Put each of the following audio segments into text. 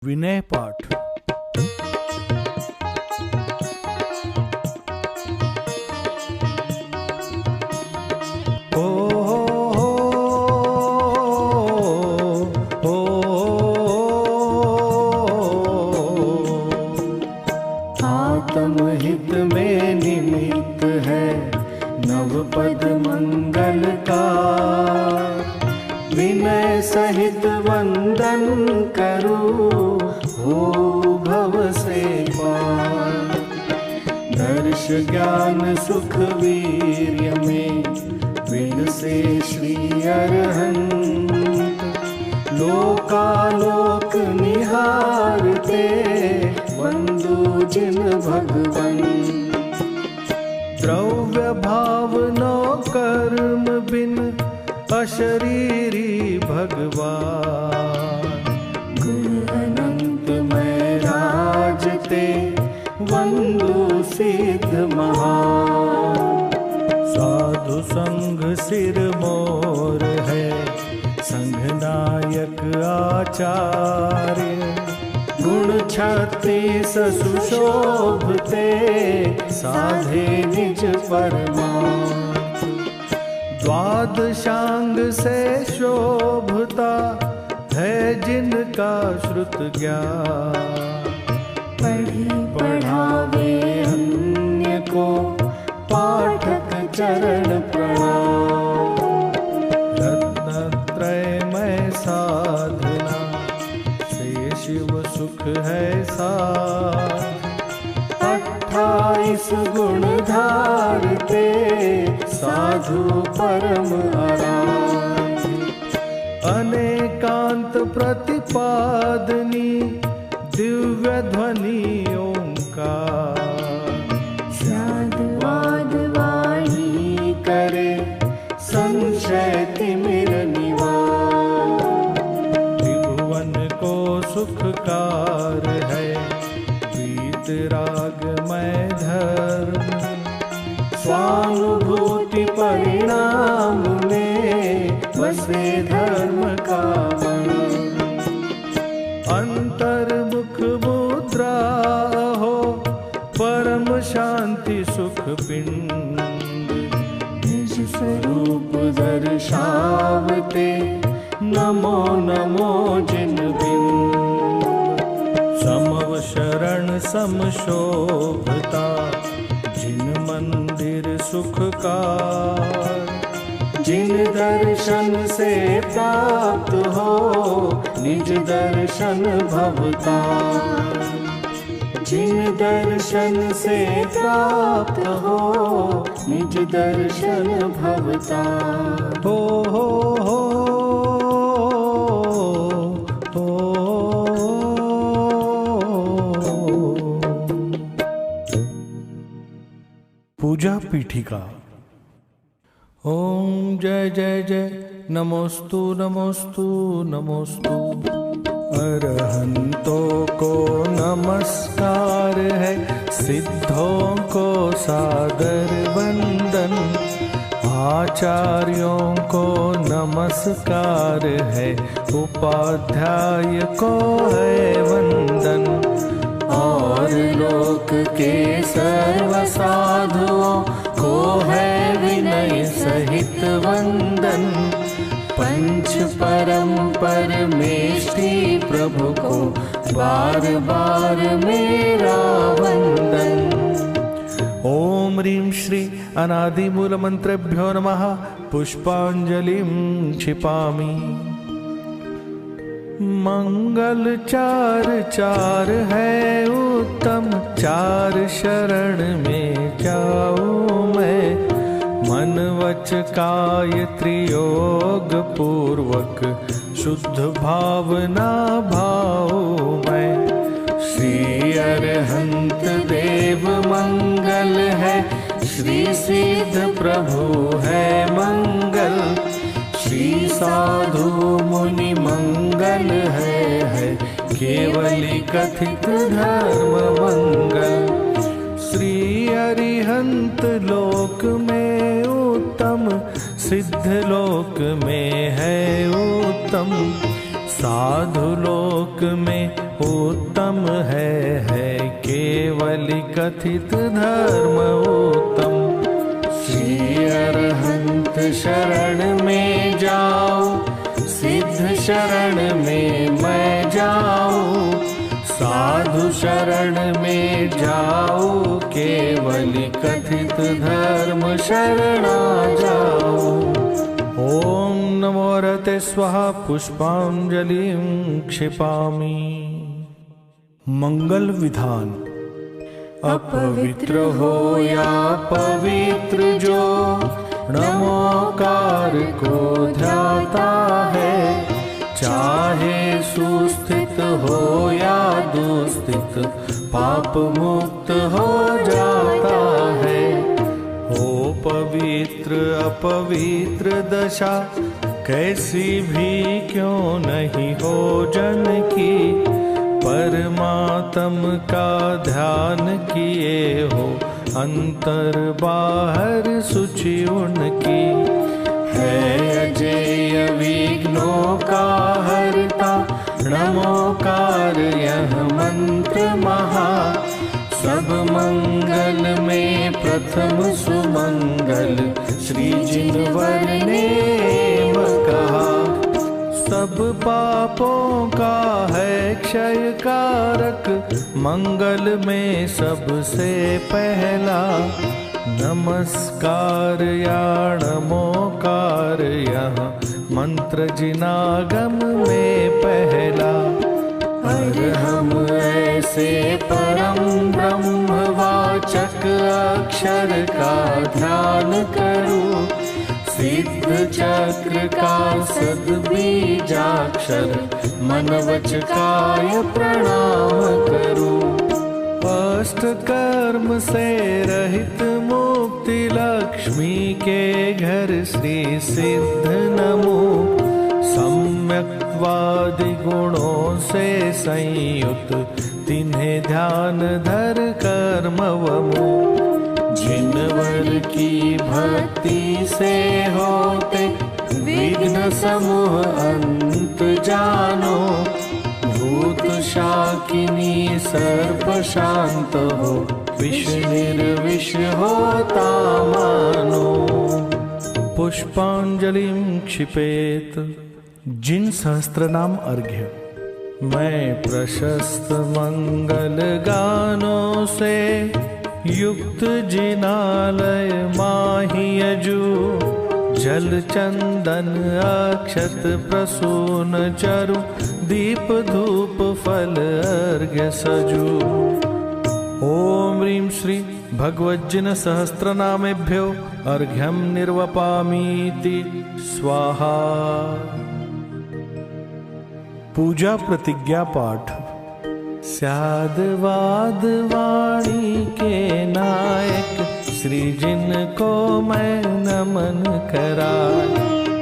विनय पाठ। आत्महित में निमित्त है नवपद मंगल का, विनय सहित वंदन करूं हो भव से पार। दर्श ज्ञान सुख वीर्य में विलसे श्री अरहंत, लोकालोक निहारते वंदु जिन भगवन। द्रव्य भावनो कर्म बिन अशरीरी भगवान, गुण अनंत में राजते वंदु सिद्ध महान। साधु संग सिर मोर है संघ नायक आचार्य, गुण 36 सुशोभते साधे निज परमार्थ। द्वादशांग से शोभता है जिनका श्रुत ज्ञान, पढ़ी पढ़ावे अन्य को पाठक चरण प्रणाम। रत्नत्रय में साधना से शिव सुख है साध, 28 गुण धारते साधु परम आराध्य। अनेकांत प्रतिपादनी दिव्य ध्वनि ओंकार, शाद वाद वाणी करे संशय तिमिर निवार। त्रिभुवन को सुखकार है वीतराग में धर्म, स्वानुभूति परिणाम में बसे धर्म का मन। अंतर्मुख मुद्रा हो परम शांति सुख पिंड, निज स्वरूप दर्शावते नमो नमो जिन बिंद। समव शरण सम शोभता जिन मंदिर सुखकार, जिन दर्शन से प्राप्त हो निज दर्शन भवता। जिन दर्शन से प्राप्त हो निज दर्शन भवता। हो हो हो पूजा पीठिका। ओम जय जय जय नमोस्तु नमोस्तु नमोस्तु। अरहंतों को नमस्कार है, सिद्धों को सादर वंदन, आचार्यों को नमस्कार है, उपाध्याय को है वंदन। और लोक के सर्व साधुओं को है विनय सहित वंदन। पंच परम परमेष्टि प्रभु को बार बार मेरा वंदन। ओम ह्रीं श्री अनादि मूल मंत्रेभ्यो नमः। पुष्पांजलिं क्षिपामि। मंगल चार चार है उत्तम, चार शरण में जाऊं मैं। मन वच काय त्रियोग पूर्वक, शुद्ध भावना भाऊ मैं। श्री अरहंत देव मंगल है, श्री सिद्ध प्रभु है मंगल। श्री साधु मुनि मंगल है केवली कथित धर्म मंगल। श्री अरिहंत लोक में उत्तम, सिद्ध लोक में है उत्तम। साधु लोक में उत्तम है केवल कथित धर्म उत्तम। श्री अरहंत शरण में जाओ, सिद्ध शरण में मैं जाऊं। साधु शरण में जाओ, केवल कथित धर्म शरणा जाओ। ओम नमो रते स्वाहा पुष्पांजलिं क्षिपामि। मंगल विधान। अपवित्र हो या पवित्र जो नमोकार को ध्याता है, चाहे सुस्थित हो या दुस्थित पाप मुक्त हो जाता है। हो पवित्र अपवित्र दशा कैसी भी क्यों नहीं हो जन की, परमात्म का ध्यान किए हो अंतर बाहर सूचि उनकी। है अजेय विघ्नों का हरता, नमोकार यह मंत्र महा। सब मंगल में प्रथम सुमंगल, श्री जिनवर ने कहा। सब पापों का है क्षय कारक, मंगल में सबसे पहला। नमस्कार या नमोकार यहाँ मंत्र जिनागम में पहला। अरहम ऐसे परम ब्रह्मवाचक अक्षर का ध्यान करूं, सिद्ध चक्र का सद्बीजाक्षर मन वच काय प्रणाम करूं। अष्ट कर्म से रहित मुक्ति लक्ष्मी के घर श्री सिद्ध नमो। सम्यक्वादि गुणों से संयुक्त तिन्हें ध्यान धर कर्मवमो। जिनवर की भक्ति से होते विघ्न समूह अंत जानो। भूत शाकिनी सर्प शांत हो, विष निर्विष होता मानो। पुष्पांजलिं क्षिपेत। जिन सहस्त्रनाम अर्घ्य। मैं प्रशस्त मंगल गानों से युक्त जिनालय माहियजू। जल चंदन अक्षत प्रसून चरु, दीप धूप फल अर्घ्य सजू। ओम ह्रीं श्री भगवज्जिन सहस्रनामेभ्यो अर्घ्यं निर्वपामीति स्वाहा। पूजा प्रतिज्ञा पाठ। स्यादवाद वाणी के नायक, श्री जिनको मैं नमन कराय।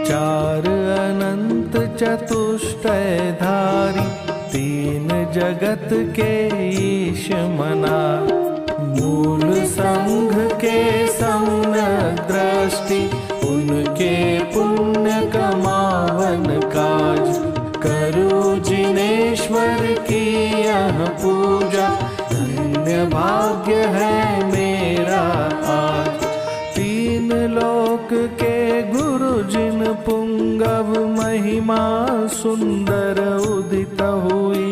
चार अनंत चतुष्टयधारी, तीन जगत के ईश मना। मूल संघ के सम्यक दृष्टि, उनके पुण्य कमावन काज। करूं जिनेश्वर की यह पूजा, धन्य भाग्य है मेरा आज। तीन लोक के गुरु जिन पुंगव, महिमा सुंदर उदित हुई।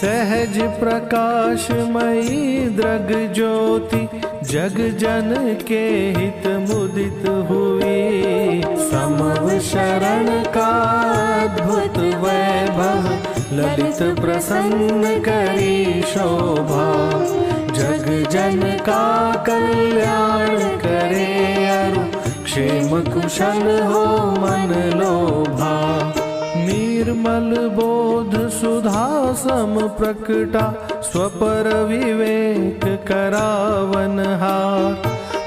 सहज प्रकाशमयी दृग ज्योति, जग जन के हित मुदित हुई। समव शरण का अद्भुत वैभव, ललित प्रसन्न करी शोभा। जग जन का कल्याण करे अरु, क्षेम कुशल हो मन लोभा। निर्मल बोध सुधा सम प्रकटा, स्वपर विवेक करावनहार।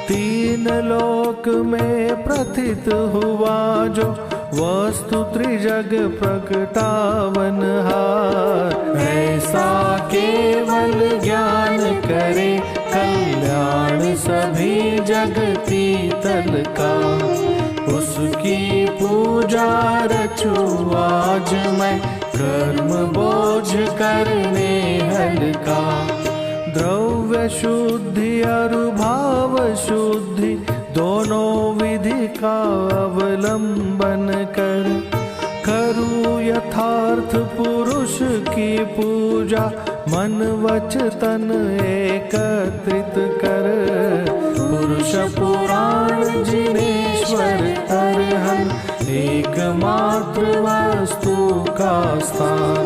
तीन लोक में प्रथित हुआ जो, वस्तु त्रिजग प्रकटावनहार। ऐसा केवल ज्ञान करे, कल्याण सभी जगती तल का। उसकी पूजा रचूं आज मैं, कर्म बोझ करने हल्का। द्रव्य शुद्धि और भाव शुद्धि दोनों विधि का अवलंबन कर, करूँ यथार्थ पुरुष की पूजा, मन वच तन एकत्रित कर। पुरुष पुराण जिनेश्वर अरहन, एकमात्र वस्तु का स्थान।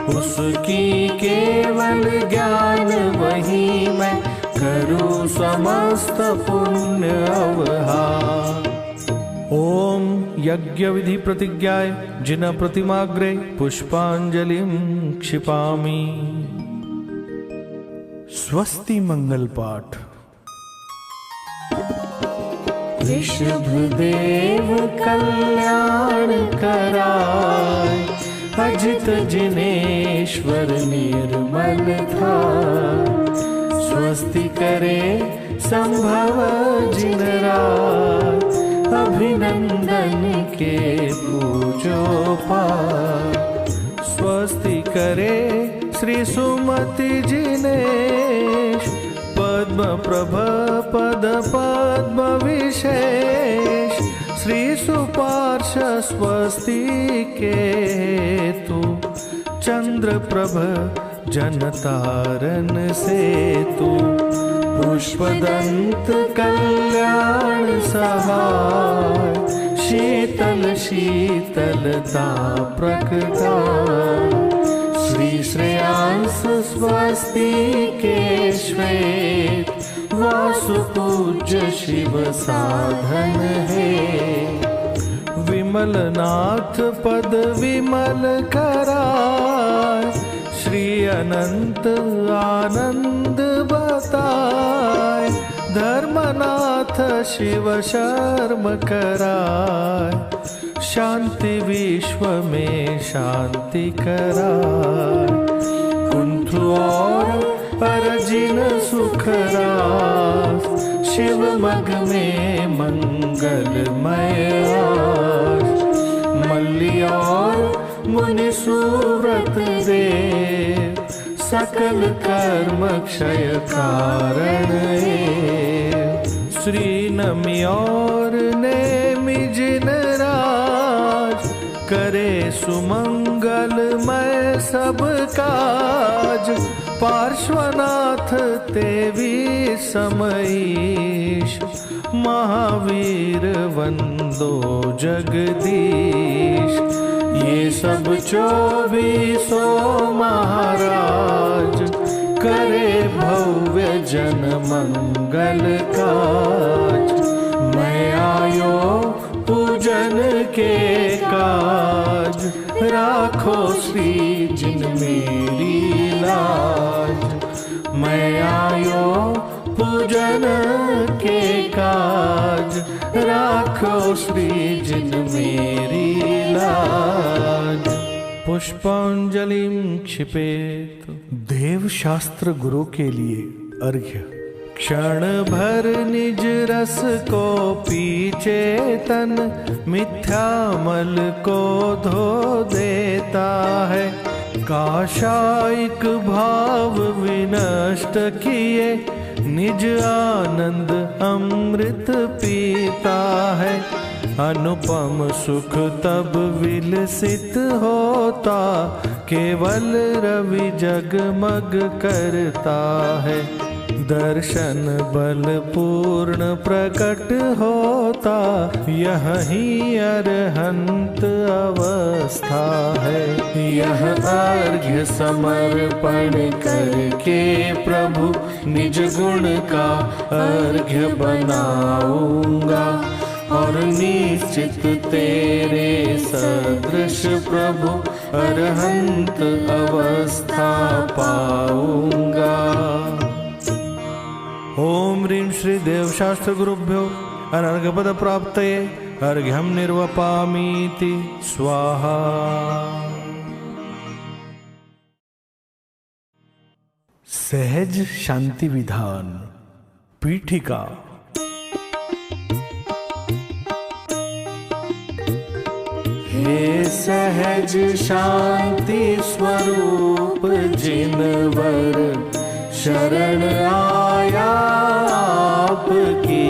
उसकी केवल ज्ञान वही मैं, करूँ समस्त पुण्य अवहार। ओम यज्ञ विधि प्रतिज्ञाय जिन प्रतिमाग्रे पुष्पांजलिं क्षिपामि। स्वस्ति मंगल पाठ। ऋषभदेव कल्याण कराय, अजित जिनेश्वर निर्मल था। स्वस्ति करे संभव जिन रात, अभिनंदन के पूजो पार। स्वस्ति करे श्री सुमति जिनेश, पद्म प्रभ पद पद्म विशेष। श्री सुपार्श स्वस्ति के हेतु, चंद्र प्रभ जनतारण सेतु। पुष्पदंत कल्याण सहाय, शीतल शीतलता प्रकटाय। श्री श्रेयांस स्वस्ति के श्वेत, वासुपूज्य शिव साधन है। विमल नाथ पद विमल कराय, श्री अनंत आनंद बताय। धर्मनाथ शिव शर्म कराय, शांति विश्व में शांति कराय। कुंठु और परजिन सुख रास, शिव मग में मंगलमय आस। मल्ली और मुनि सुव्रत देव, सकल कर्म क्षय कारण है। श्री नमी और नेमि जिन राज, करे सुमंगलमय सब काज। पार्श्वनाथ तेवी समईश, महावीर वंदो जगदीश। ये सब 24 महाराज, करे भव्य जन मंगल काज। मैं आयो पूजन के काज, राखो श्री जिन मेरी लाज। मैं आयो पूजन के काज, राखो श्री जिन मेरी लाज। पुष्पांजलिं क्षिपेत। देव शास्त्र गुरु के लिए अर्घ्य। क्षण भर निज रस को पीछे तन, मिथ्यामल को धो देता है। काशायिक भाव विनष्ट किए, निज आनंद अमृत पीता है। अनुपम सुख तब विलसित होता, केवल रवि जगमग करता है। दर्शन बल पूर्ण प्रकट होता, यही अरहंत अवस्था है। यह अर्घ्य समर्पण करके प्रभु, निज गुण का अर्घ्य बनाऊंगा। और निश्चित तेरे सदृश प्रभु, अरहंत अवस्था पाऊंगा। ओम ह्रीं श्री देव शास्त्र गुरुभ्यो अनर्घपद प्राप्तये अर्घ्यं निर्वपामीति स्वाहा। सहज शांति विधान पीठिका। हे ये सहज शांति स्वरूप जिनवर शरण आया आपकी,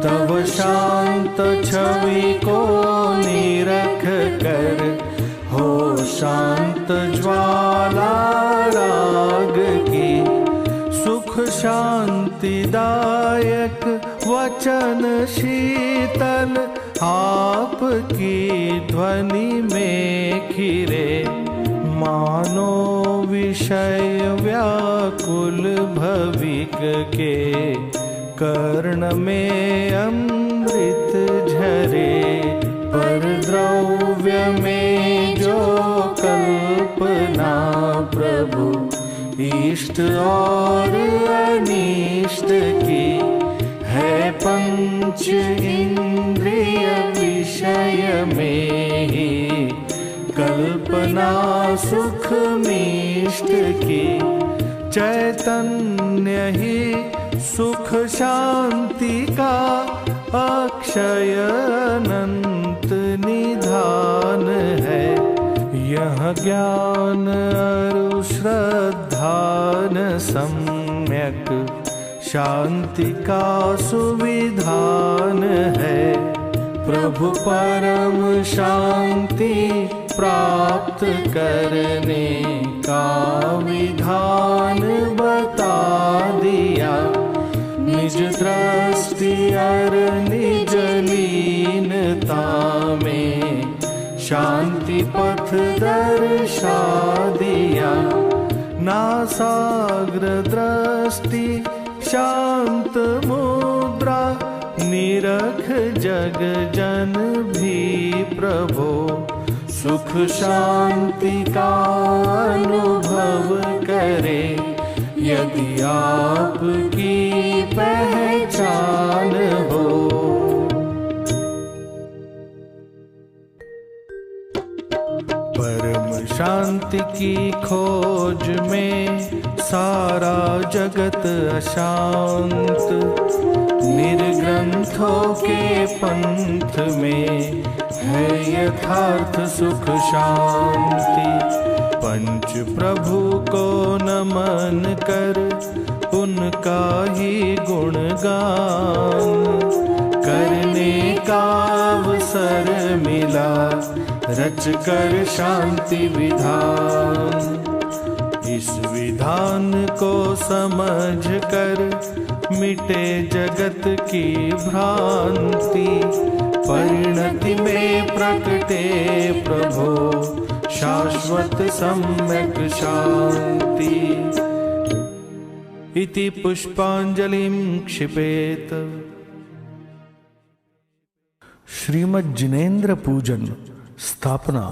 तब शांत छवि को निरख कर हो शांत ज्वाला राग की। सुख शांतिदायक वचन शीतल आपकी ध्वनि में खिरे, मानो विषय व्याकुल भविक के कर्ण में अमृत झरे। पर द्रव्य में जो कल्पना प्रभु इष्ट और अनिष्ट की, है पंच इंद्रिय विषय में ही कल्पना सुख मिष्ट की। चैतन्य ही सुख शांति का अक्षय अनंत निधान है। यह ज्ञान अरु श्रद्धान सम्यक शांति का सुविधान है। प्रभु परम शांति प्राप्त करने का विधान बता दिया। निज दृष्टि और निज लीनता में शांति पथ दर्शा दिया। नासाग्र दृष्टि शांत मुद्रा निरख जग जन भी प्रभो। सुख शांति का अनुभव करे यदि आपकी पहचान हो। परम शांति की खोज में सारा जगत अशांत, निर्ग्रंथों के पंथ में है यथार्थ सुख शांति। पंच प्रभु को नमन कर उनका ही गुणगान करने का अवसर मिला, रच कर शांति विधान। इस विधान को समझ कर मिटे जगत की भ्रांति। परिणति में प्रकटे प्रभो शाश्वत सम्यक शांति। इति पुष्पांजलिं क्षिपेत। श्रीमद् जिनेन्द्र पूजन स्थापना।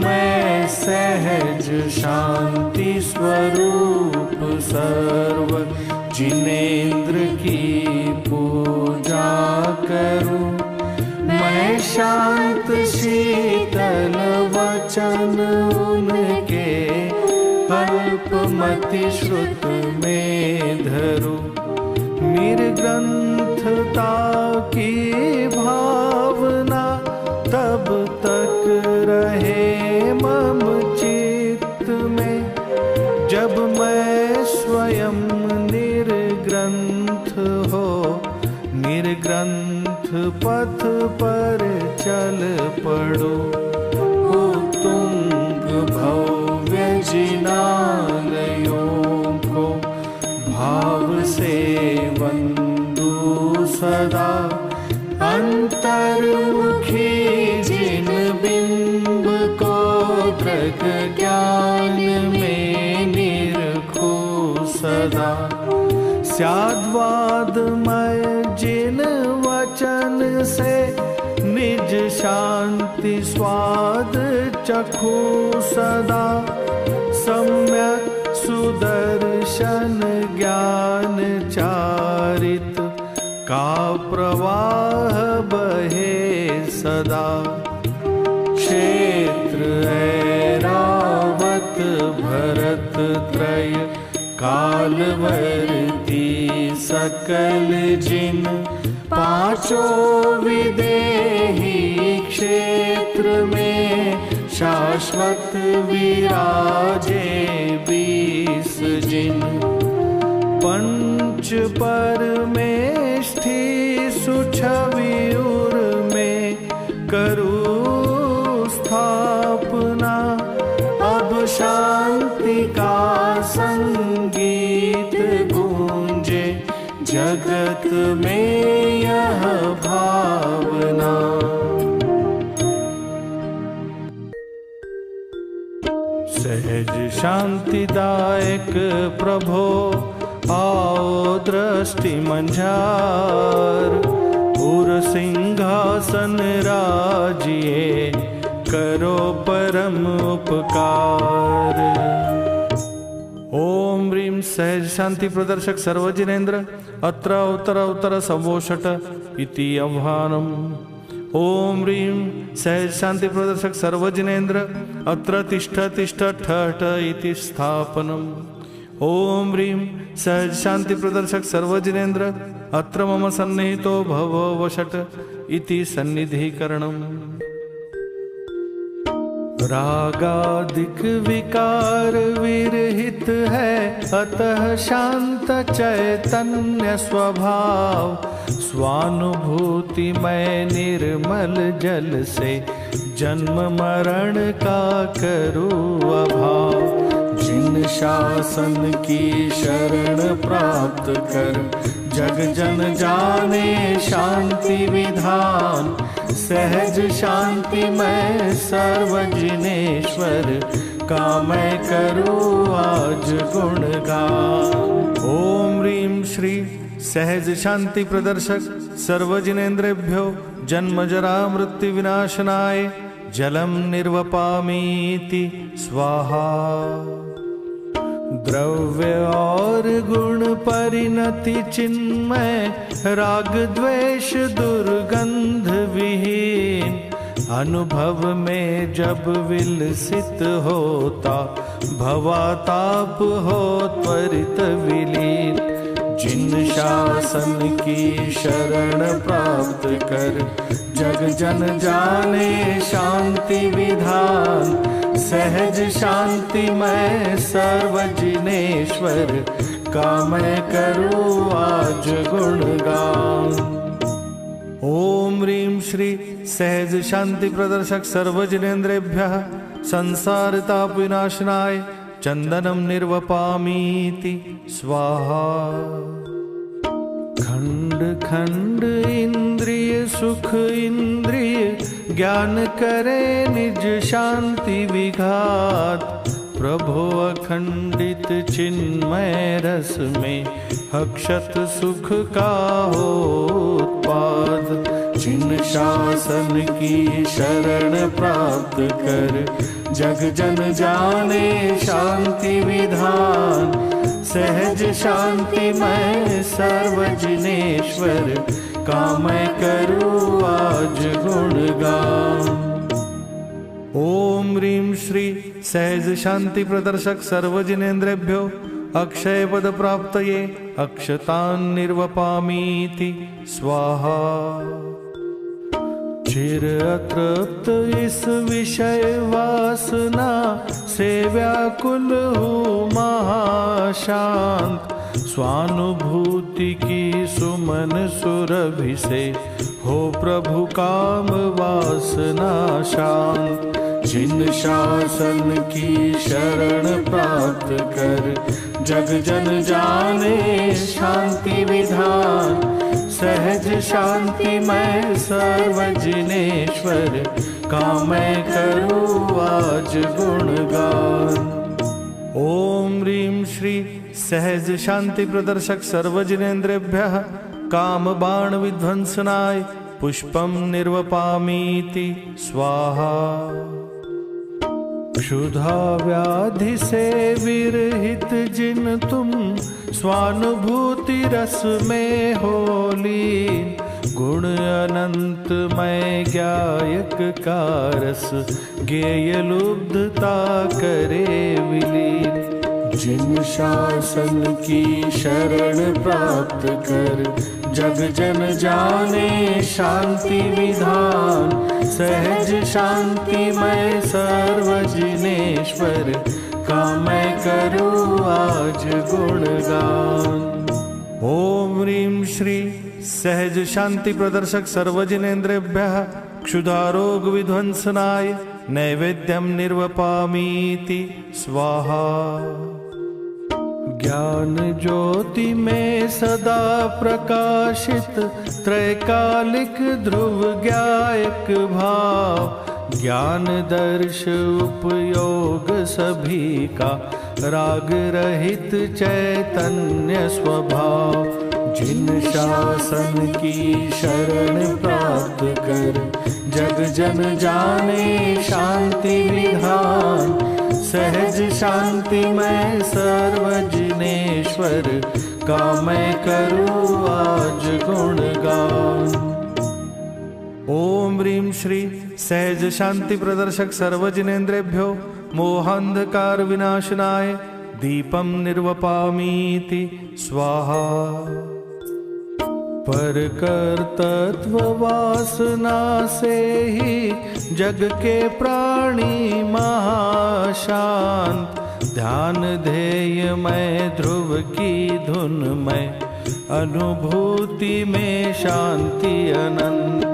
मैं सहज शांति स्वरूप सर्व जिनेन्द्र की पूजा करूं। मैं शांत शीतल वचन उनके अल्पमति श्रुत में धरूं। निर्ग्रंथता की भावना तब तक रहे मम चित्त में, जब मैं स्वयं निर्ग्रंथ हो निर्ग्रंथ पथ पर चल पड़ो। तुंग भव्य जिनालयों को भाव से वंदू सदा। अंतर्मुखी जिन बिंब को दृग ज्ञान में निरखो सदा। स्याद्वादमय जिन वचन से निज शांति स्वाद चखू सदा। सम्यक सुदर्शन ज्ञान चारित का प्रवाह बहे सदा। क्षेत्र ऐरावत भरत त्रय कालवर्ती सकल जिन पांचों विदेही क्षेत्र में शाश्वत विराजे 20 जिन। पंच परमेष्ठि सुछविउर में करूं स्थापना। अब शांति का संगीत गूंजे जगत में यह भावना। सहज शांतिदायक प्रभो आओ दृष्टि मंझार। उर सिंहासन राजिए करो परम उपकार। ओम ह्रीं सहज शांति प्रदर्शक सर्वजिनेन्द्र अत्र उत्तर उत्तर संवोषट इति आह्वानम्। ओम ह्रीं सहज शांति प्रदर्शक सर्वजिनेन्द्र अत्र तिष्ठ तिष्ठ ठठ इति स्थापनम्। ओम ह्रीं सहज शांति प्रदर्शक सर्वजिनेन्द्र अत्र मम सन्निहितो भव वषट इति सन्निधिकरणम्। रागादिक विकार विरहित है अतः शांत चैतन्य स्वभाव। स्वानुभूति में निर्मल जल से जन्म मरण का करूँ अभाव। जिन शासन की शरण प्राप्त कर जग जन जाने शांति विधान। सहज शांति मैं सर्वजिनेश्वर का मैं करूँ आज गुणगान। ओम ह्रीं श्री सहज शांति प्रदर्शक सर्वजिनेन्द्रेभ्यो जन्म जरा मृत्यु विनाशनाय जलम निर्वपामीति स्वाहा। द्रव्य और गुण परिणति चिन्मय राग द्वेष दुर्गंध विहीन। अनुभव में जब विलसित होता भवाताप हो त्वरित विलीन। जिन शासन की शरण प्राप्त कर जग जन जाने शांति विधान। सहज शांति मैं सर्वजिनेश्वर का मैं करूँ आज गुणगान। ओम ह्रीं श्री सहज शांति प्रदर्शक सर्वजिनेन्द्रेभ्यः संसार ताप विनाशनाय चंदनम निर्वपामीति स्वाहा। खंड खंड इंद्रिय सुख इंद्रिय ज्ञान करे निज शांति विघात। प्रभो अखंडित चिन्मय रस में अक्षत सुख का हो उत्पाद। जिन शासन की शरण प्राप्त कर जग जन जाने शांति विधान। सहज शांति मैं सर्वजिनेश्वर का मैं करूँ आज गुणगान। ओम ह्रीं श्री सहज शांति प्रदर्शक सर्वजिनेन्द्रेभ्यो अक्षय पद प्राप्तये अक्षतान् निर्वपामीति स्वाहा। चिर अतृप्त इस विषय वासना से व्याकुल हूँ महाशांत। स्वानुभूति की सुमन सुरभि से हो प्रभु काम वासना शांत। जिन शासन की शरण प्राप्त कर जग जन जाने शांति विधान। सहज शांति मैं सर्वजिनेश्वर का मैं करूँ आज गुणगान। ओम ह्रीं श्री सहज शांति प्रदर्शक सर्वजिनेन्द्रेभ्यः काम बाण विध्वंसनाय पुष्पम निर्वपामीति स्वाहा। क्षुधा व्याधि से विरहित जिन तुम स्वानुभूति रस में हो लीन। गुण अनंत मैं गायक का रस गेय लुब्धता करे विलीन। जिन शासन की शरण प्राप्त कर जग जन जाने शांति विधान। सहज शांति मैं सर्व जिनेश्वर का मैं करूँ आज गुणगान। ओम ह्रीं श्री सहज शांति प्रदर्शक सर्वजिनेन्द्रेभ्यः क्षुधारोग विध्वंसनाय नैवेद्यम निर्वपामीति स्वाहा। ज्ञान ज्योति में सदा प्रकाशित त्रैकालिक ध्रुव ज्ञायक भाव। ज्ञान दर्श उपयोग सभी का राग रहित चैतन्य स्वभाव। जिन शासन की शरण प्राप्त कर जग जन जाने शांति विधान। सहज शांति मैं सर्व जिनेश्वर का मैं करूँ आज गुणगान। ओम ह्रीं श्री सहज शांति प्रदर्शक सर्वजिनेन्द्रेभ्यो मोहांधकार विनाशनाय दीपम निर्वपामीति स्वाहा। पर कर्तृत्व वासना से ही जग के प्राणी महाशांत। ध्यान ध्येय में ध्रुव की धुन में अनुभूति में शांति अनंत।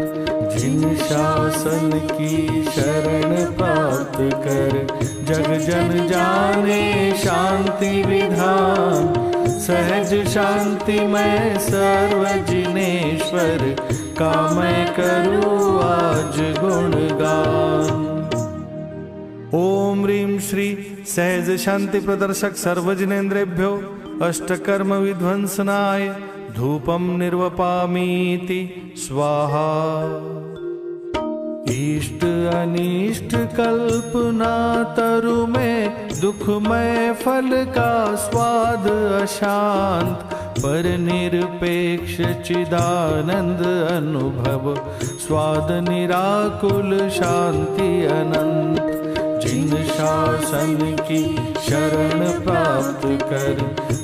जिन शासन की शरण प्राप्त कर जग जन जाने शांति विधान। सहज शांति मैं सर्व जिनेश्वर का मैं करूँ आज गुणगान। ओम ह्रीं श्री सहज शांति प्रदर्शक सर्वजिनेन्द्रेभ्यो अष्टकर्म विध्वंसनाय धूपम निर्वपामीति स्वाहा। इष्ट अनिष्ट कल्पना तरु में दुखमय फल का स्वाद अशांत। पर निरपेक्ष चिदानंद अनुभव स्वाद निराकुल शांति अनंत। जिन शासन की शरण प्राप्त कर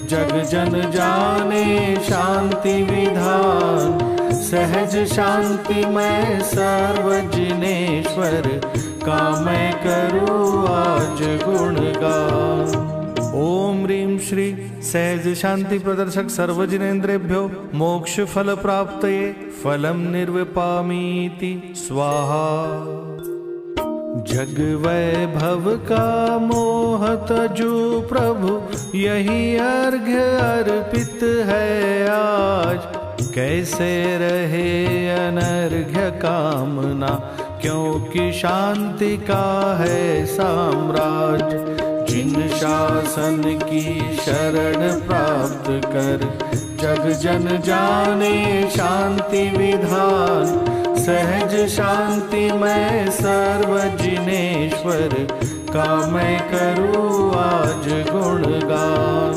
जग जन जाने शांति विधान। सहज शांति मैं सर्व जिनेश्वर का मैं करूँ आज गुणगान। ओम ह्रीं श्री सहज शांति प्रदर्शक सर्वजिनेन्द्रेभ्यो मोक्ष फल प्राप्तये फलम निर्विपामीति स्वाहा। जग वैभव का मोह तजु प्रभु यही अर्घ्य अर्पित है आज। कैसे रहे अनर्घ्य कामना क्योंकि शांति का है साम्राज्य। जिन शासन की शरण प्राप्त कर जग जन जाने शांति विधान। सहज शांति मैं सर्व जिनेश्वर का मैं करूँ आज गुणगान।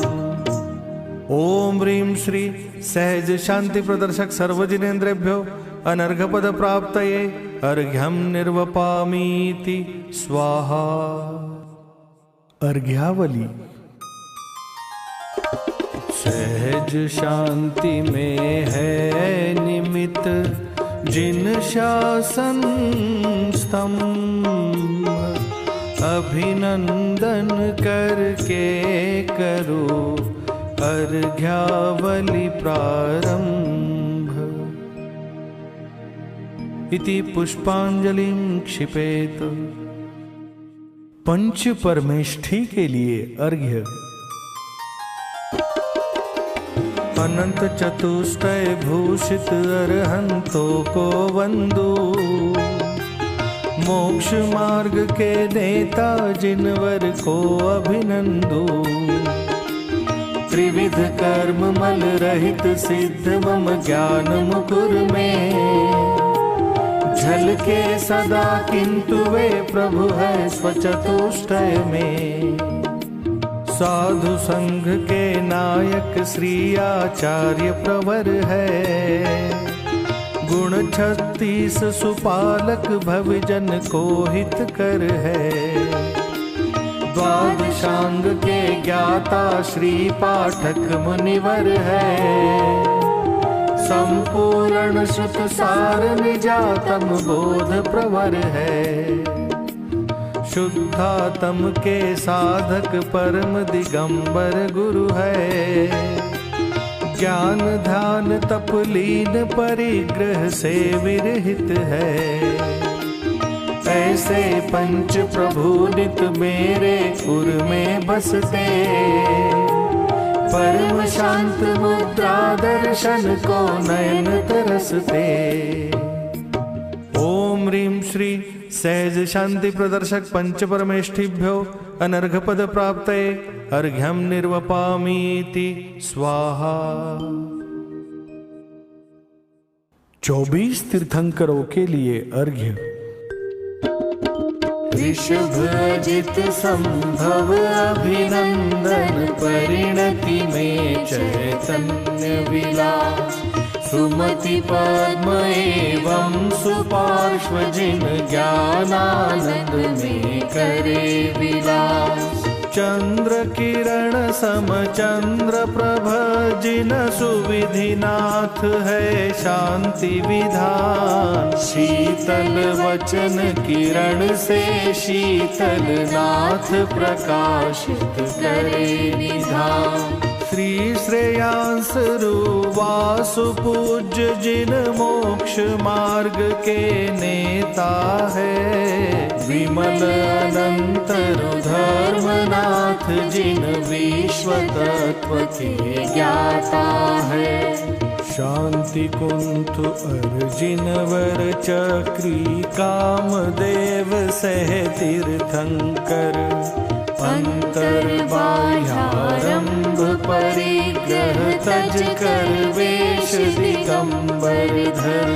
ओम ह्रीं श्री सहज शांति प्रदर्शक सर्वजिनेन्द्रेभ्यो अनर्घपद प्राप्तये अर्घ्यम निर्वपामीति स्वाहा। अर्घ्यावली। सहज शांति में है निमित्त जिन शासन स्तंभ। अभिनंदन करके करो अर्घ्यावली प्रारंभ। इति पुष्पांजलिं क्षिपेत। पंच परमेष्ठी के लिए अर्घ्य। अनंत चतुष्टय भूषित अरहंतों को वंदो। मोक्ष मार्ग के नेता जिनवर को अभिनंदो। त्रिविध कर्म मल रहित सिद्ध मम ज्ञान मुकुर में। झलके सदा किंतु वे प्रभु है स्वचतुष्टय में। साधु संघ के नायक श्री आचार्य प्रवर है। गुण 36 सुपालक भवजन को हित कर है। द्वादशांग के ज्ञाता श्री पाठक मुनिवर है। संपूर्ण श्रुत सार निजातम बोध प्रवर है। शुद्धात्म के साधक परम दिगंबर गुरु है। ज्ञान ध्यान तप लीन परिग्रह से विरहित है। ऐसे पंच प्रभु नित मेरे उर में बसते। परम शांत मुद्रा दर्शन को नयन तरसते। ओम ह्रीं श्री सहज शांति प्रदर्शक पंच परमेष्ठिभ्यो अनर्घ पद प्राप्तये अर्घ्यम निर्वपामीति स्वाहा। 24 तीर्थंकरों के लिए अर्घ्य। ऋषभ जित संभव अभिनंदन परिणति में चैतन्य विलास। सुमति पद्म एवं सुपार्श्व जिन ज्ञानानंद में करे विलास। चंद्र किरण सम चंद्र प्रभ जिन सुविधिनाथ है शांति विधान। शीतल वचन किरण से शीतल नाथ प्रकाशित करे निधान। श्री श्रेयांस रूवासु पूज्य जिन मोक्ष मार्ग के नेता है। विमल अनंत धर्मनाथ जिन विश्व तत्व के ज्ञाता है। शांति कुंठ अर्जिन वर चक्री कामदेव सह तीर्थंकर। अंतर बाह्यारंभ परिग्रह तज कर वेश दिगंबर धर।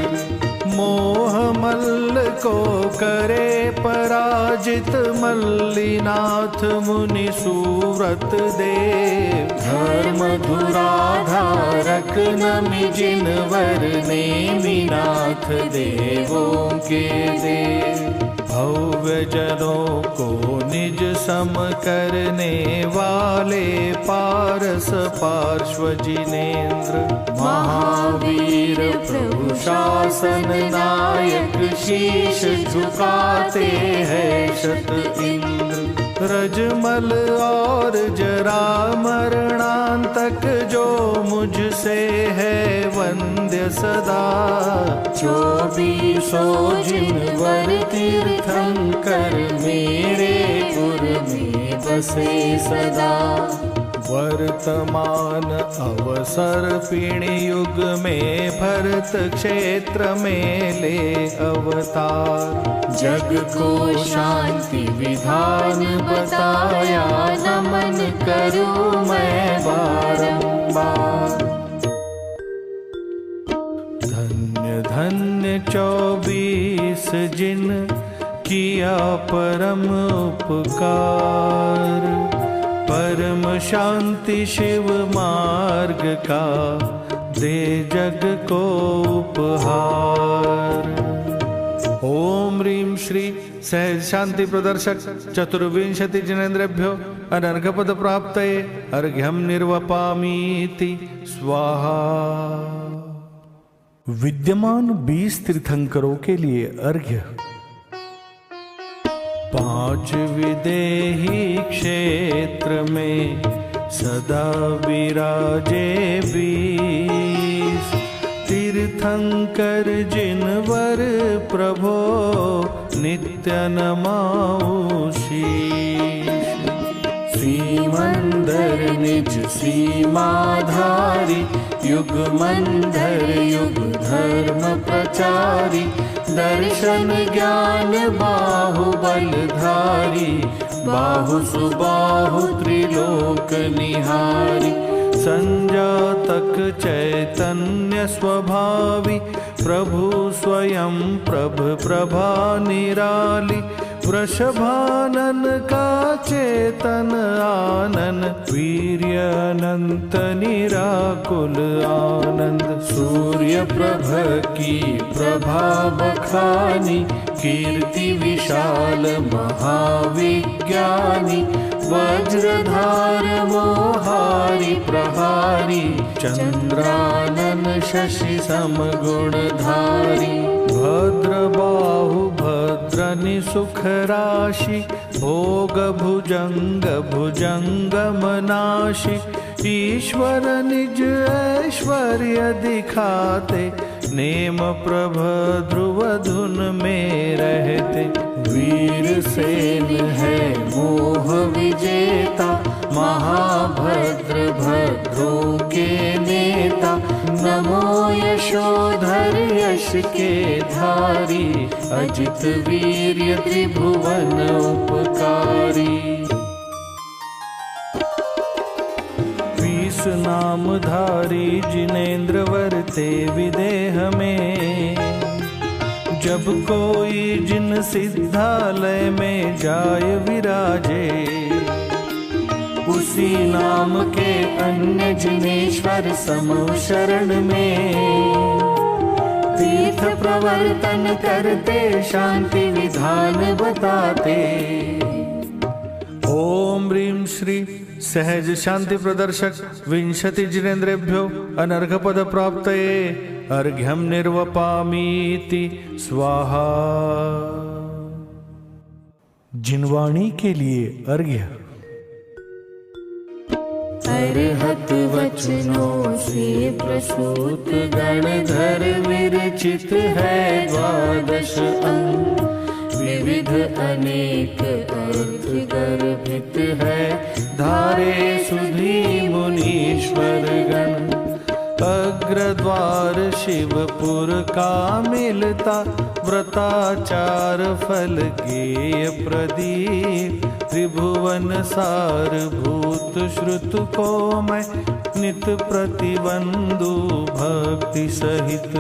मोह मल्ल को करे पराजित मल्लिनाथ मुनि सुव्रत देव। धर्म धुराधारक नमि जिन वर नेमिनाथ देवों के देव। भव्य जनों को निज सम करने वाले पारस पार्श्व जिनेन्द्र। महावीर प्रभु शासन नायक शीश झुकाते हैं शत इंद्र। रजमल और जरा मरणांतक जो मुझसे है वंद्य सदा। 24 जिन वर तीर्थंकर मेरे उर में बसे सदा। वर्तमान अवसर पिणी युग में भरत क्षेत्र में ले अवतार। जग को शांति विधान बताया नमन करूं मैं बारंबार। धन्य धन्य 24 जिन किया परम उपकार। परम शांति शिव मार्ग का दे जग को उपहार। ओम ह्रीं श्री सहज शांति प्रदर्शक चतुर्विंशति जिनेन्द्रेभ्यो अनर्घ पद प्राप्तये अर्घ्यम निर्वपामीति स्वाहा। विद्यमान 20 तीर्थंकरों के लिए अर्घ्य। 5 विदेही क्षेत्र में सदा विराजे 20। तीर्थंकर जिनवर प्रभो नित्य नमाओ शीश। श्रीमंदर निज सीमाधारी युगमंधर युग धर्म प्रचारी। दर्शन ज्ञान बाहुबलधारी बाहु सुबाहु त्रिलोक निहारी। संजातक चैतन्य स्वभावी प्रभु स्वयं प्रभ प्रभा निराली। वृषभानन का चेतन आनन, वीर्य अनंत निराकुल आनंद। सूर्य प्रभ की प्रभा बखानी, कीर्ति विशाल महाविज्ञानी। वज्रधार मोहारी प्रहारी, चंद्रानन शशि समगुणधारी। भद्र बाहु भद्रनि सुख राशि, भोग भुजंग भुजंगमनाशि। ईश्वर निज ऐश्वर्य दिखाते, नेम प्रभ ध्रुव धुन में रहते। वीर सेन है मोह विजेता, महाभद्र भद्रों के नेता। नमो यशोधर यश के धारी, अजित वीर्य त्रिभुवन उपकारी। नामधारी जिनेन्द्र वरते विदेह में, जब कोई जिन सिद्धालय में जाय विराजे। उसी नाम के अन्य जिनेश्वर समो शरण में, तीर्थ प्रवर्तन करते शांति विधान बताते। ओम ह्रीं श्री सहज शांति प्रदर्शक विंशति जिनेन्द्रेभ्यो अनर्घपद प्राप्तये अर्घ्यं निर्वपामीति स्वाहा। जिनवाणी के लिए अर्घ्य। अरहत वचनों से प्रसूत गणधर विरचित है द्वादश अंग। विविध अनेक अर्थ गर्भित है, धारे सुधी मुनीश्वर गण। अग्रद्वार शिवपुर का मिलता, व्रताचार फल गेय प्रदीप। त्रिभुवन सार भूत श्रुत को मैं, नित प्रतिबंधु भक्ति सहित।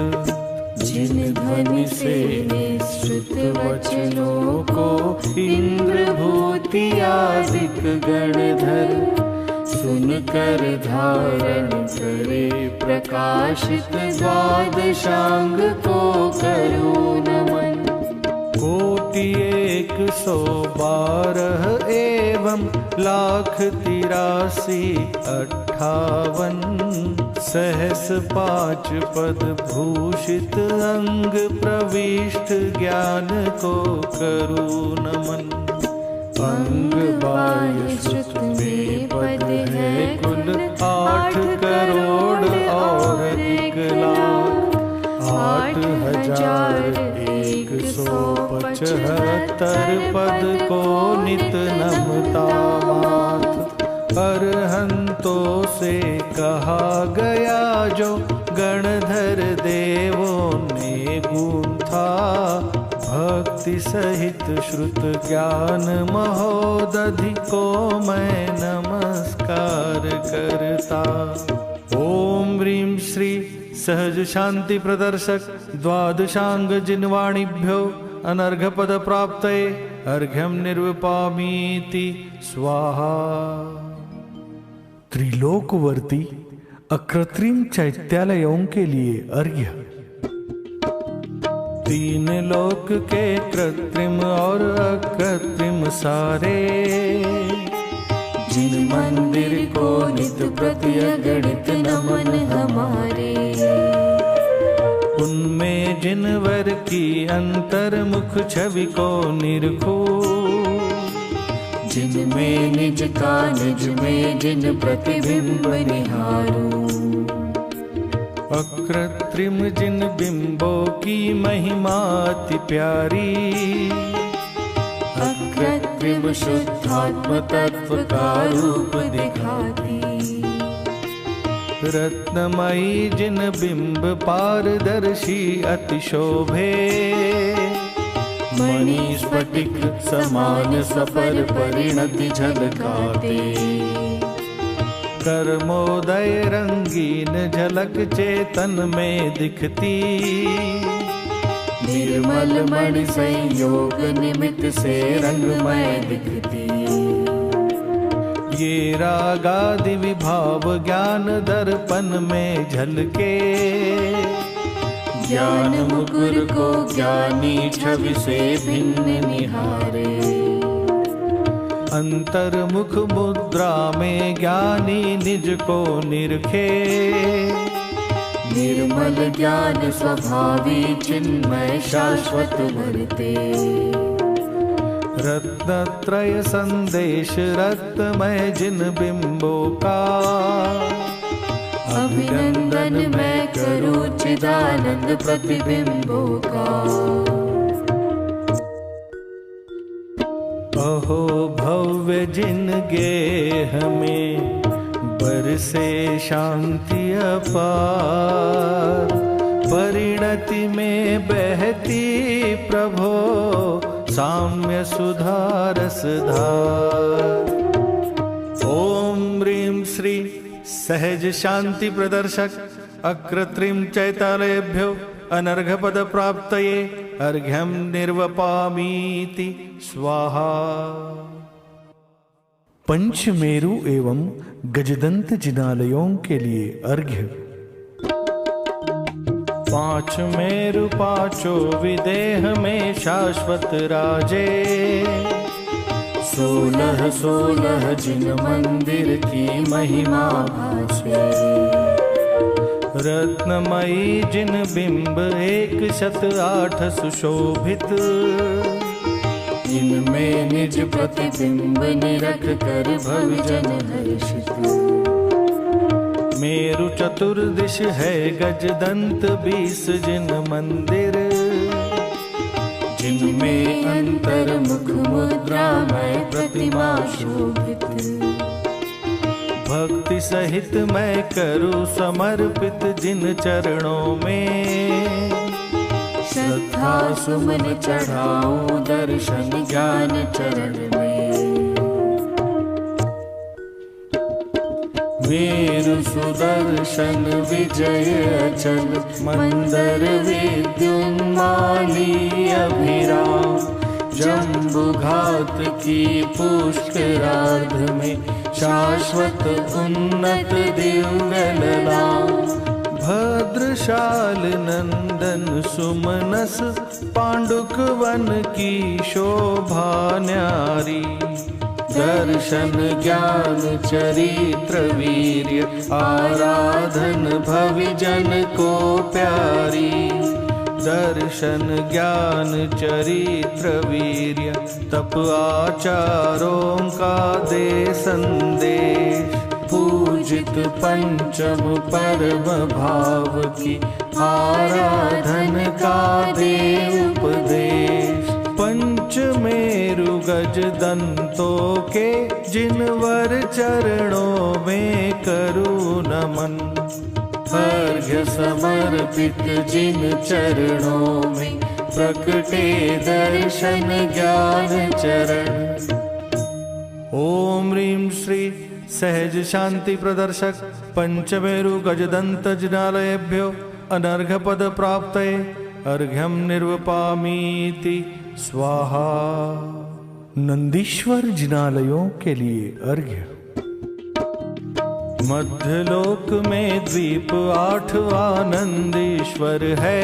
जिन ध्वनि से निश्रुत वचनों को, इंद्र भूति आदिक गणधर। सुनकर धारण करे प्रकाशित, द्वादशांग को करो नमन। कोटि 112 एवं लाख 83,58। सहस 5 पद भूषित अंग, प्रविष्ट ज्ञान को करू नमन। अंग बाह्य श्रुत में पद है कुल 8 करोड़ और 1 लाख। 8,175 पद को नित नमता माथ। अरहंतों से कहा गया जो, गणधर देवों ने गूंथा। भक्ति सहित श्रुत ज्ञान महोदधि को मैं नमस्कार करता। ओम ह्रीं श्री सहज शांति प्रदर्शक द्वादशांग जिनवाणीभ्यो अनर्घपद प्राप्तये अर्घ्यं निर्विपामीति स्वाहा। त्रिलोकवर्ती अकृत्रिम चैत्यालयों के लिए अर्घ्य। 3 लोक के कृत्रिम और अकृत्रिम सारे, जिन मंदिर को नित प्रति अगणित नमन हमारे। उनमें जिनवर की अंतर्मुख छवि को निरखो, जिनमें निज का निज में जिन प्रतिबिंब निहारो। अकृत्रिम जिन बिंबों की महिमा अति प्यारी, अकृत्रिम शुद्धात्म तत्व का रूप दिखाती। रत्नमयी जिन बिंब पारदर्शी अति शोभे, मणि स्फटिक समान सपर परिणति झलकाते। कर्मोदय रंगीन झलक चेतन में दिखती, निर्मल मणि संयोग निमित्त से रंगमय दिखती। ये रागादि विभाव ज्ञान दर्पण में झलके, ज्ञान मुकुर को ज्ञानी छवि से भिन्न निहारे। अंतर्मुख मुद्रा में ज्ञानी निज को निरखे, निर्मल ज्ञान स्वभावी चिन्मय शाश्वत भरते। रत्नत्रय संदेश रत्नमय जिन बिंबों का, अभिनंदन मैं करूं चिदानंद प्रतिबिंबों का। अहो भव्य जिन गेह में बरसे शांति अपार, परिणति में बहती प्रभो साम्य सुधा रसधार। ओम ह्रीं श्री सहज शांति प्रदर्शक अकृत्रिम चैतालयेभ्यो अनर्घपद प्राप्तये अर्घ्यं निर्वपामीति स्वाहा। पंचमेरु एवं गजदंत जिनालयों के लिए अर्घ्य। पांच मेरु पांचों विदेह में शाश्वत राजे, 16 जिन मंदिर की महिमा भाषे। रत्नमयी जिन बिंब 108 सुशोभित, इनमें निज प्रतिबिंब निरख कर भवजन हर्षित। मेरु चतुर्दिश है गजदंत 20 जिन मंदिर, जिनमें अंतर्मुख मुद्रा में प्रतिमा शोभित। भक्ति सहित मैं करूं समर्पित जिन चरणों में, श्रद्धा सुमन चढ़ाऊं दर्शन ज्ञान चरण में। मेरु सुदर्शन विजय अचल मंदर विद्युन्माली अभिराम, जम्बुघात की पुष्करार्ध में शाश्वत उन्नत दिव्य ललाम। भद्रशाल नंदन सुमनस पांडुक वन की शोभा न्यारी, दर्शन ज्ञान चरित्र वीर्य आराधन भविजन को प्यारी। दर्शन ज्ञान चरित्र वीर्य तप आचारों का दे संदेश, पूजित पंचम परम भाव की आराधन का दे उपदेश। पंचमेरु गज दंतों के जिनवर चरणों में करूं नमन, अर्घ्य समर्पित जिन चरणों में प्रकटे दर्शन ज्ञान चरण। ओम ह्रीं श्री सहज शांति प्रदर्शक पंचमेरु गजदंत जिनालयेभ्यो अनर्घपद प्राप्तये अर्घ्यं निर्वपामीति स्वाहा। नंदीश्वर जिनालयों के लिए अर्घ्य। मध्यलोक में द्वीप 8 आनंदीश्वर है,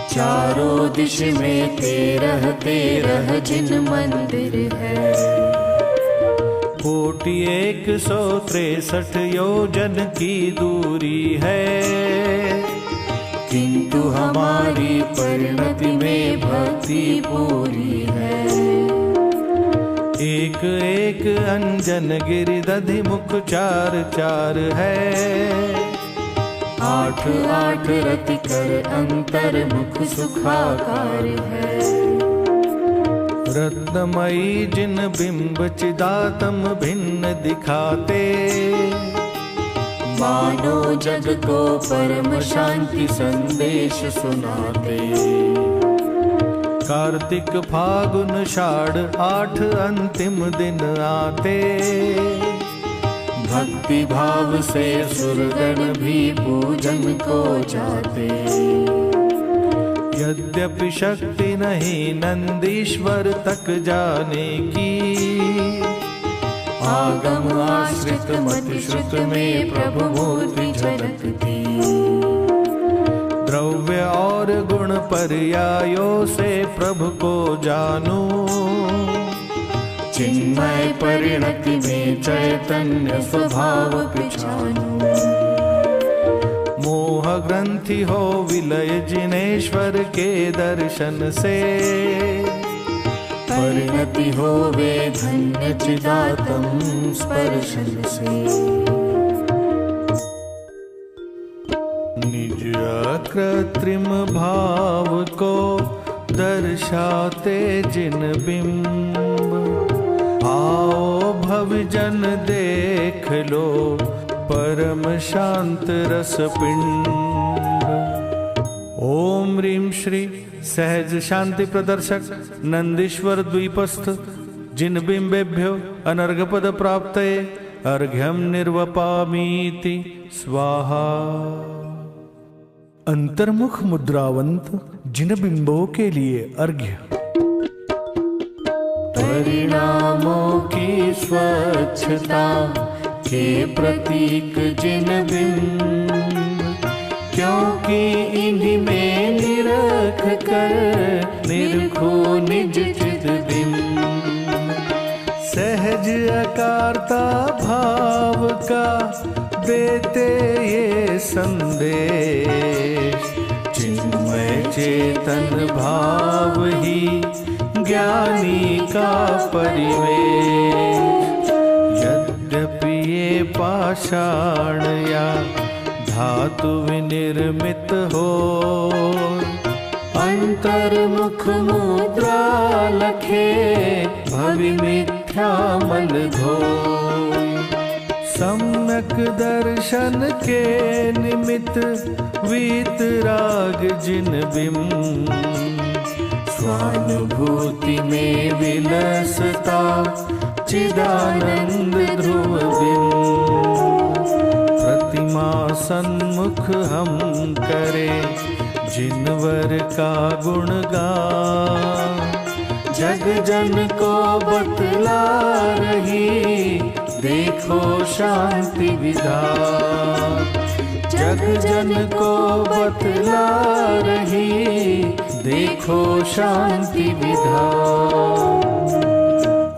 चारों दिश में 13 जिन मंदिर है। कोटि 163 योजन की दूरी है, किंतु हमारी परिणति में भक्ति पूरी है। एक एक अंजन गिरिदधि मुख 4 है, 8 रति कर अंतर्मुख सुखाकार है। रत्नमयी जिन बिंब चिदातम भिन्न दिखाते, मानो जग को परम शांति संदेश सुनाते। कार्तिक फागुन षाढ़ 8 अंतिम दिन आते, भक्ति भाव से सुरगण भी पूजन को जाते। यद्यपि शक्ति नहीं नंदीश्वर तक जाने की, आगम आश्रित मति श्रुत में प्रभु मूर्ति झलकती। द्रव्य और गुण पर्यायों से प्रभु को जानूं, चिन्मय परिणति में चैतन्य स्वभाव पिछानूं। मोह ग्रंथि हो विलय जिनेश्वर के दर्शन से, परिणति होवे धन्य चिदात्म स्पर्शन से। निज अकृत्रिम भाव को दर्शाते जिन बिंब, आओ भवजन देख लो परम शांत रस पिंड। ओम ह्रीं श्री सहज शांति प्रदर्शक नंदीश्वर द्वीपस्थ जिन बिंबेभ्यो अनर्घपद प्राप्तये अर्घ्यम निर्वपामीति स्वाहा। अंतर्मुख मुद्रावंत जिन बिंबों के लिए अर्घ्य। परिणामों की स्वच्छता के प्रतीक जिन बिंब, क्योंकि इन्हीं में निरख कर निरखो निज चिद बिंब। सहज अकारता भाव का देते ये संदेश, चिन्मय चेतन भाव ही ज्ञानी का परिवेश। यद्यपि ये पाषाण या धातु विनिर्मित हो, अंतर्मुख मुद्रा लखे भवि मिथ्या मल धोय। सम्यक दर्शन के निमित्त वीतराग जिन बिंब, स्वानुभूति में विलसता चिदानंद ध्रुव बिंब। प्रतिमा सन्मुख हम करे जिनवर का गुणगान, जग जन को बतला रही देखो शांति विधान। जग जन को बतला रही देखो शांति विधान।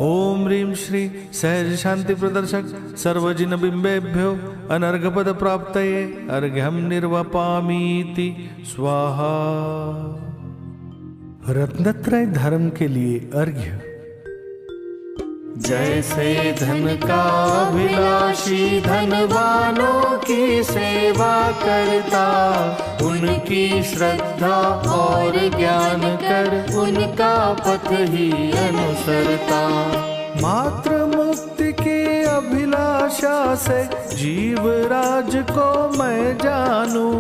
ओम ह्रीं श्री सहज शांति प्रदर्शक सर्वजिन बिंबेभ्यो अनर्घपद प्राप्तये अर्घ्यम निर्वपामीति स्वाहा। रत्नत्रय धर्म के लिए अर्घ्य। जैसे धन का अभिलाषी धनवानों की सेवा करता, उनकी श्रद्धा और ज्ञान कर उनका पथ ही अनुसरता। मात्र मुक्ति की अभिलाषा से जीव राज को मैं जानूं,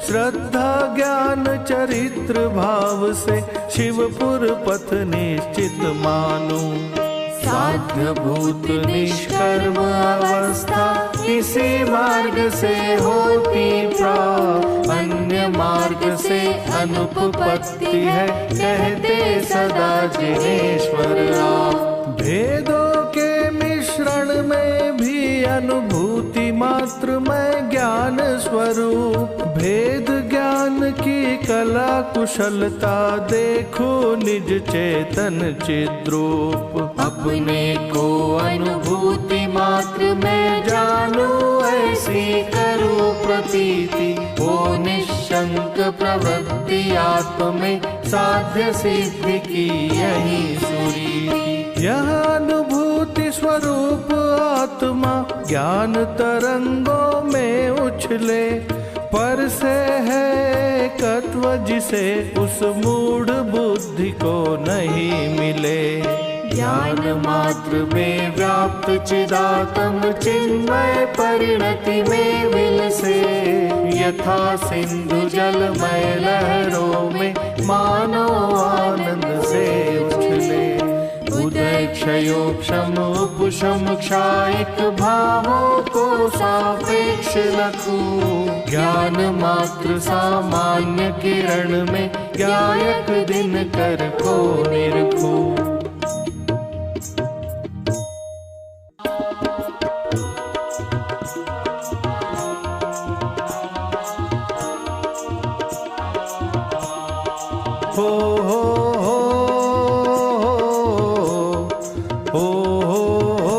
श्रद्धा ज्ञान चरित्र भाव से शिवपुर पथ निश्चित मानूं। साध्य भूत निष्कर्म अवस्था इसी मार्ग से होती प्राप्त, अन्य मार्ग से अनुपपत्ति है कहते सदा जिनेश्वर आप। भेदों के मिश्रण में भी अनुभूति मात्र में ज्ञान स्वरूप, भेद ज्ञान की कला कुशलता देखो निज चेतन चिद्रूप। अपने को अनुभूति मात्र में जानूं ऐसी करूं प्रतीति, ओ निशंक प्रवृत्ति आत्म में साध्य सिद्धि की यही सुरीति। यह अनुभूति स्वरूप आत्मा ज्ञान तरंगों में उछले, पर से है तत्व जिसे उस मूढ़ बुद्धि को नहीं मिले। ज्ञान मात्र में व्याप्त चिदात्म चिन्मय परिणति में विलसे, यथा सिंधु जलमय लहरों में मानो आनंद से उछले। उदय क्षयोक्षम उपशम क्षायक भावों को सापेक्ष लखूं। ज्ञान मात्र सामान्य किरण में ज्ञायक दिनकर को निरखूं। हो हो हो हो हो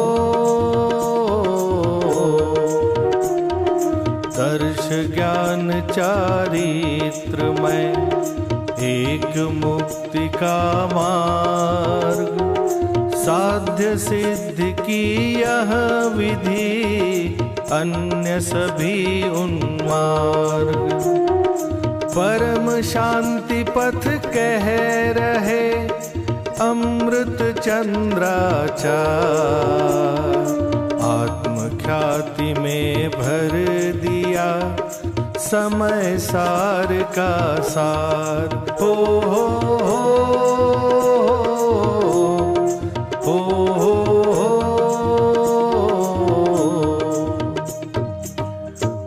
दर्श ज्ञान चारित्र में एक मुक्ति का मार्ग। साध्य सिद्ध की यह विधि अन्य सभी उन्मार्ग। परम शांति पथ कह रहे अमृत चंद्राचार। आत्मख्याति में भर दिया समय सार का सार। हो हो हो हो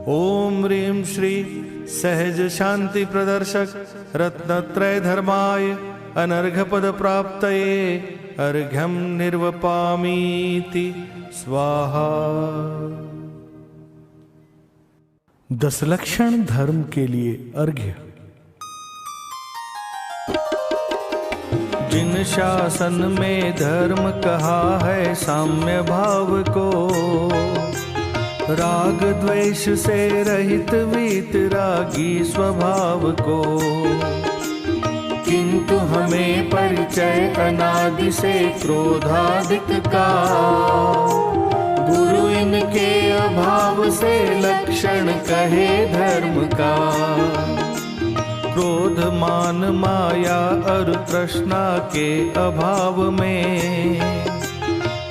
ओम ह्रीं श्री सहज शांति प्रदर्शक रत्नत्रय धर्माय अनर्घ पद प्राप्तये अर्घ्यं निर्वपामीति स्वाहा। 10 लक्षण धर्म के लिए अर्घ्य। जिन शासन में धर्म कहा है साम्य भाव को, राग द्वेष से रहित वीतरागी स्वभाव को। किंतु हमें परिचय अनादि से क्रोधादिक का। गुरु इनके अभाव से लक्षण कहे धर्म का। क्रोध मान माया और तृष्णा के अभाव में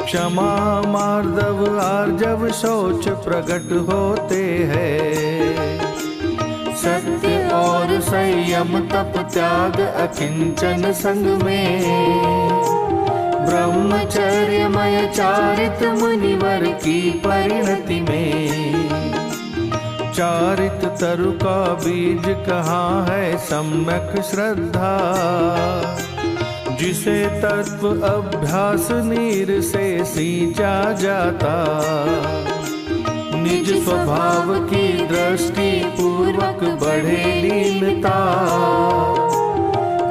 क्षमा मार्दव आर्जव शौच प्रकट होते हैं। सत्य और संयम तप त्याग अकिंचन संग में। ब्रह्मचर्यमय चारित मुनिवर की परिणति में। चारित तरु का बीज कहाँ है सम्यक श्रद्धा। जिसे तत्व अभ्यास नीर से सींचा जाता। निज स्वभाव की दृष्टि पूर्वक बढ़े लीनता।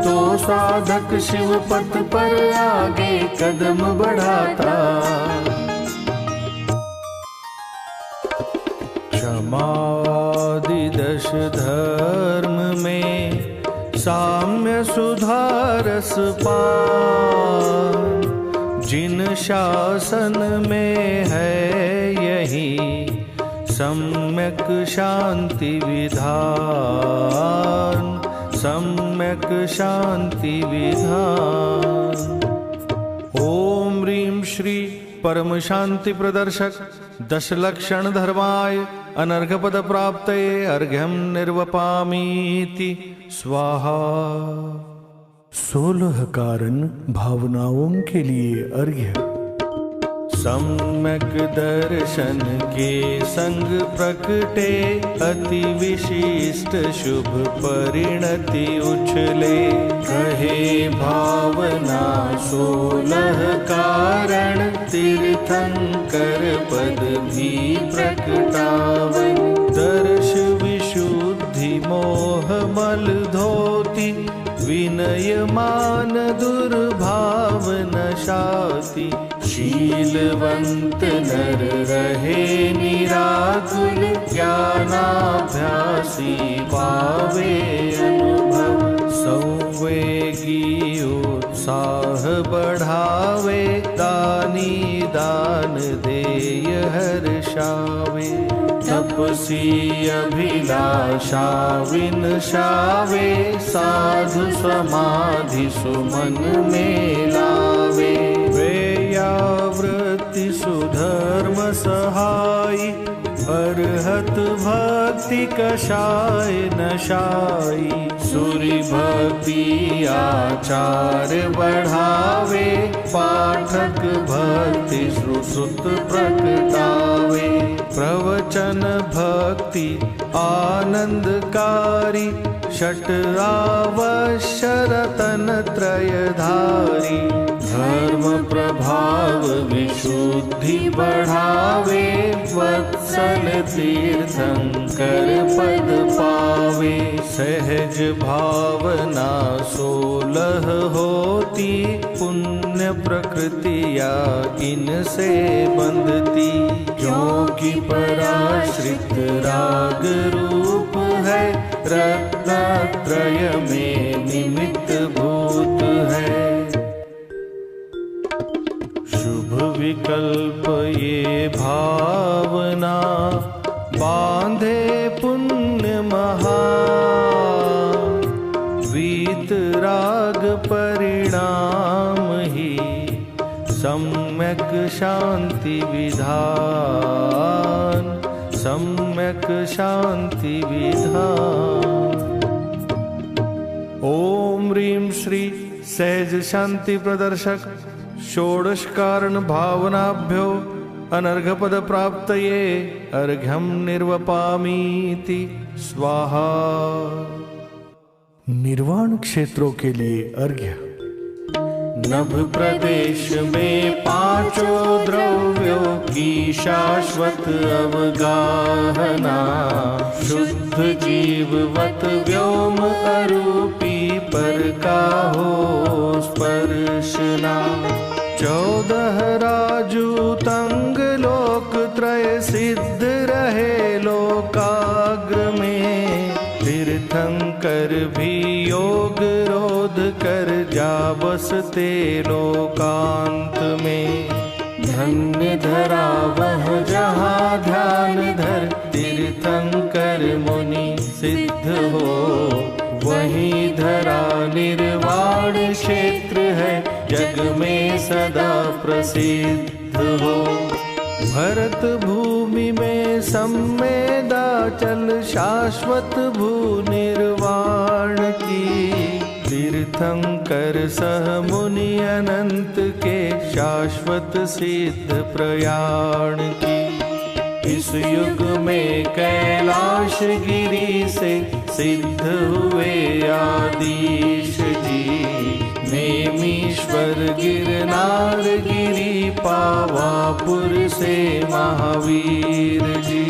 तो साधक शिव पथ पर आगे कदम बढ़ाता। क्षमादि 10 धर्म में साम्य सुधारस पान। जिन शासन में है यही सम्यक शांति विधान। सम्यक शांति विधान। ओम ह्रीं श्री परम शांति प्रदर्शक 10 लक्षण धर्माय अनर्घ पद प्राप्तये अर्घ्यं निर्वपामीति स्वाहा। 16 कारण भावनाओं के लिए अर्घ्य। सम्यक दर्शन के संग प्रकटे अति विशिष्ट शुभ परिणति उछले। कहे भावना 16 कारण तीर्थंकर पद भी प्रकटावन। दर्श विशुद्धि मोह मल धोती विनय मान दुर्भाव नशाति। शीलवंत नर रहे निराकुल ज्ञानाभ्यासी पावे अनुभव। संवेगी उत्साह बढ़ावे दानी दान देय हर्षावे। तपसी अभिलाषा विनशावे साधु समाधि सुमन में लावे। वेयावृत्ति सुधर्म सहाई अरहत भक्ति कषाय नशाई। सूरि भक्ति आचार बढ़ावे पाठक भक्ति श्रुत प्रकटावे। प्रवचन भक्ति आनंदकारी षट आवश्य रतन त्रयधारी। धर्म प्रभाव विशुद्धि बढ़ावे वत्सल तीर्थंकर पद पावे। सहज भावना 16 होती पुण्य प्रकृतिया इनसे बंधती। क्योंकि पराश्रित राग रूप है रत्नत्रय में निमित्त भूत है। शुभ विकल्प ये भावना बांधे पुण्य महा। वीत राग परिणाम ही सम्यक शांति विधान। सम्यक शांति विधान। ओम ह्रीं श्री सहज शांति प्रदर्शक षोडश कारण भावनाभ्यो अनर्घपद प्राप्तये अर्घ्यं निर्वपामीति स्वाहा। निर्वाण क्षेत्रों के लिए अर्घ्य। नभ प्रदेश में पांचों द्रव्यों की शाश्वत अवगाहना। शुद्ध जीववत व्योम अरूपी पर का हो स्पर्शना। 14 राजूतंग लोक त्रय सिद्ध रहे लोकाग्र में। तीर्थंकर भी योग रोध कर जा बसते लोकांत में। धन्य धरा वह जहाँ ध्यान धर तीर्थंकर मुनि सिद्ध हो। वही धरा निर्वाण क्षेत्र है जग में सदा प्रसिद्ध हो। भरत भूमि में सम्मेदाचल शाश्वत भू निर्वाण की। तीर्थंकर सह मुनि अनंत के शाश्वत सिद्ध प्रयाण की। इस युग में कैलाश गिरी से सिद्ध हुए आदिश जी। नेमीश्वर गिरनार गिरी पावापुर से महावीर जी।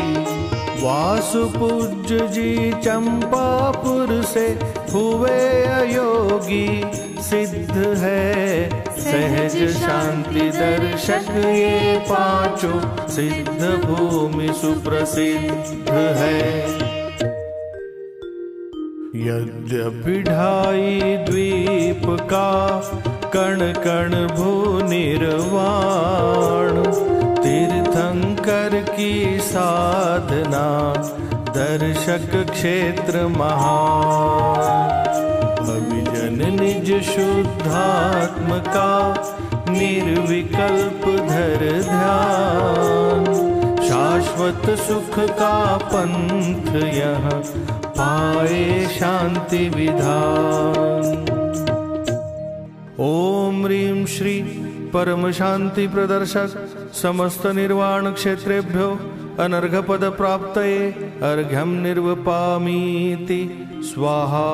वासुपूज्य जी चंपापुर से हुए अयोगी सिद्ध है। सहज शांति दर्शक ये पांचों सिद्ध भूमि सुप्रसिद्ध है। यद्यपि ढाई द्वीप का कण कण भू निर्वाण। तीर्थंकर की साधना दर्शक क्षेत्र महान। अभिजन निज शुद्धात्म का निर्विकल्प धर ध्यान। शाश्वत सुख का पंथ यह पाए शांति विधान। ओम ह्रीं श्री परम शांति प्रदर्शक समस्त निर्वाण क्षेत्रेभ्यो अनर्घपद प्राप्तये अर्घ्यं निर्वपामीति स्वाहा।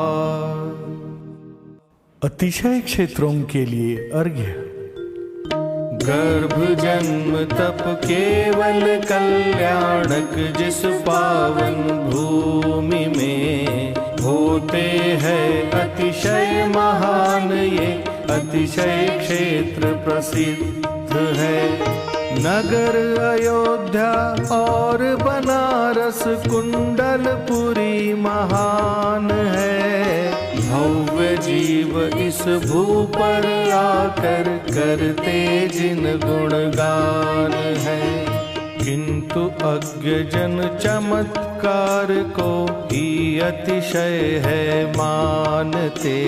अतिशय क्षेत्रों के लिए अर्घ्य। गर्भ जन्म तप केवल कल्याणक जिस पावन भूमि में। होते हैं अतिशय महान ये अतिशय क्षेत्र प्रसिद्ध है। नगर अयोध्या और बनारस कुंडलपुरी महान है। भव्य जीव इस भू पर आकर करते जिन गुणगान है। किंतु अज्ञ जन चमत्कार को ही अतिशय है मानते।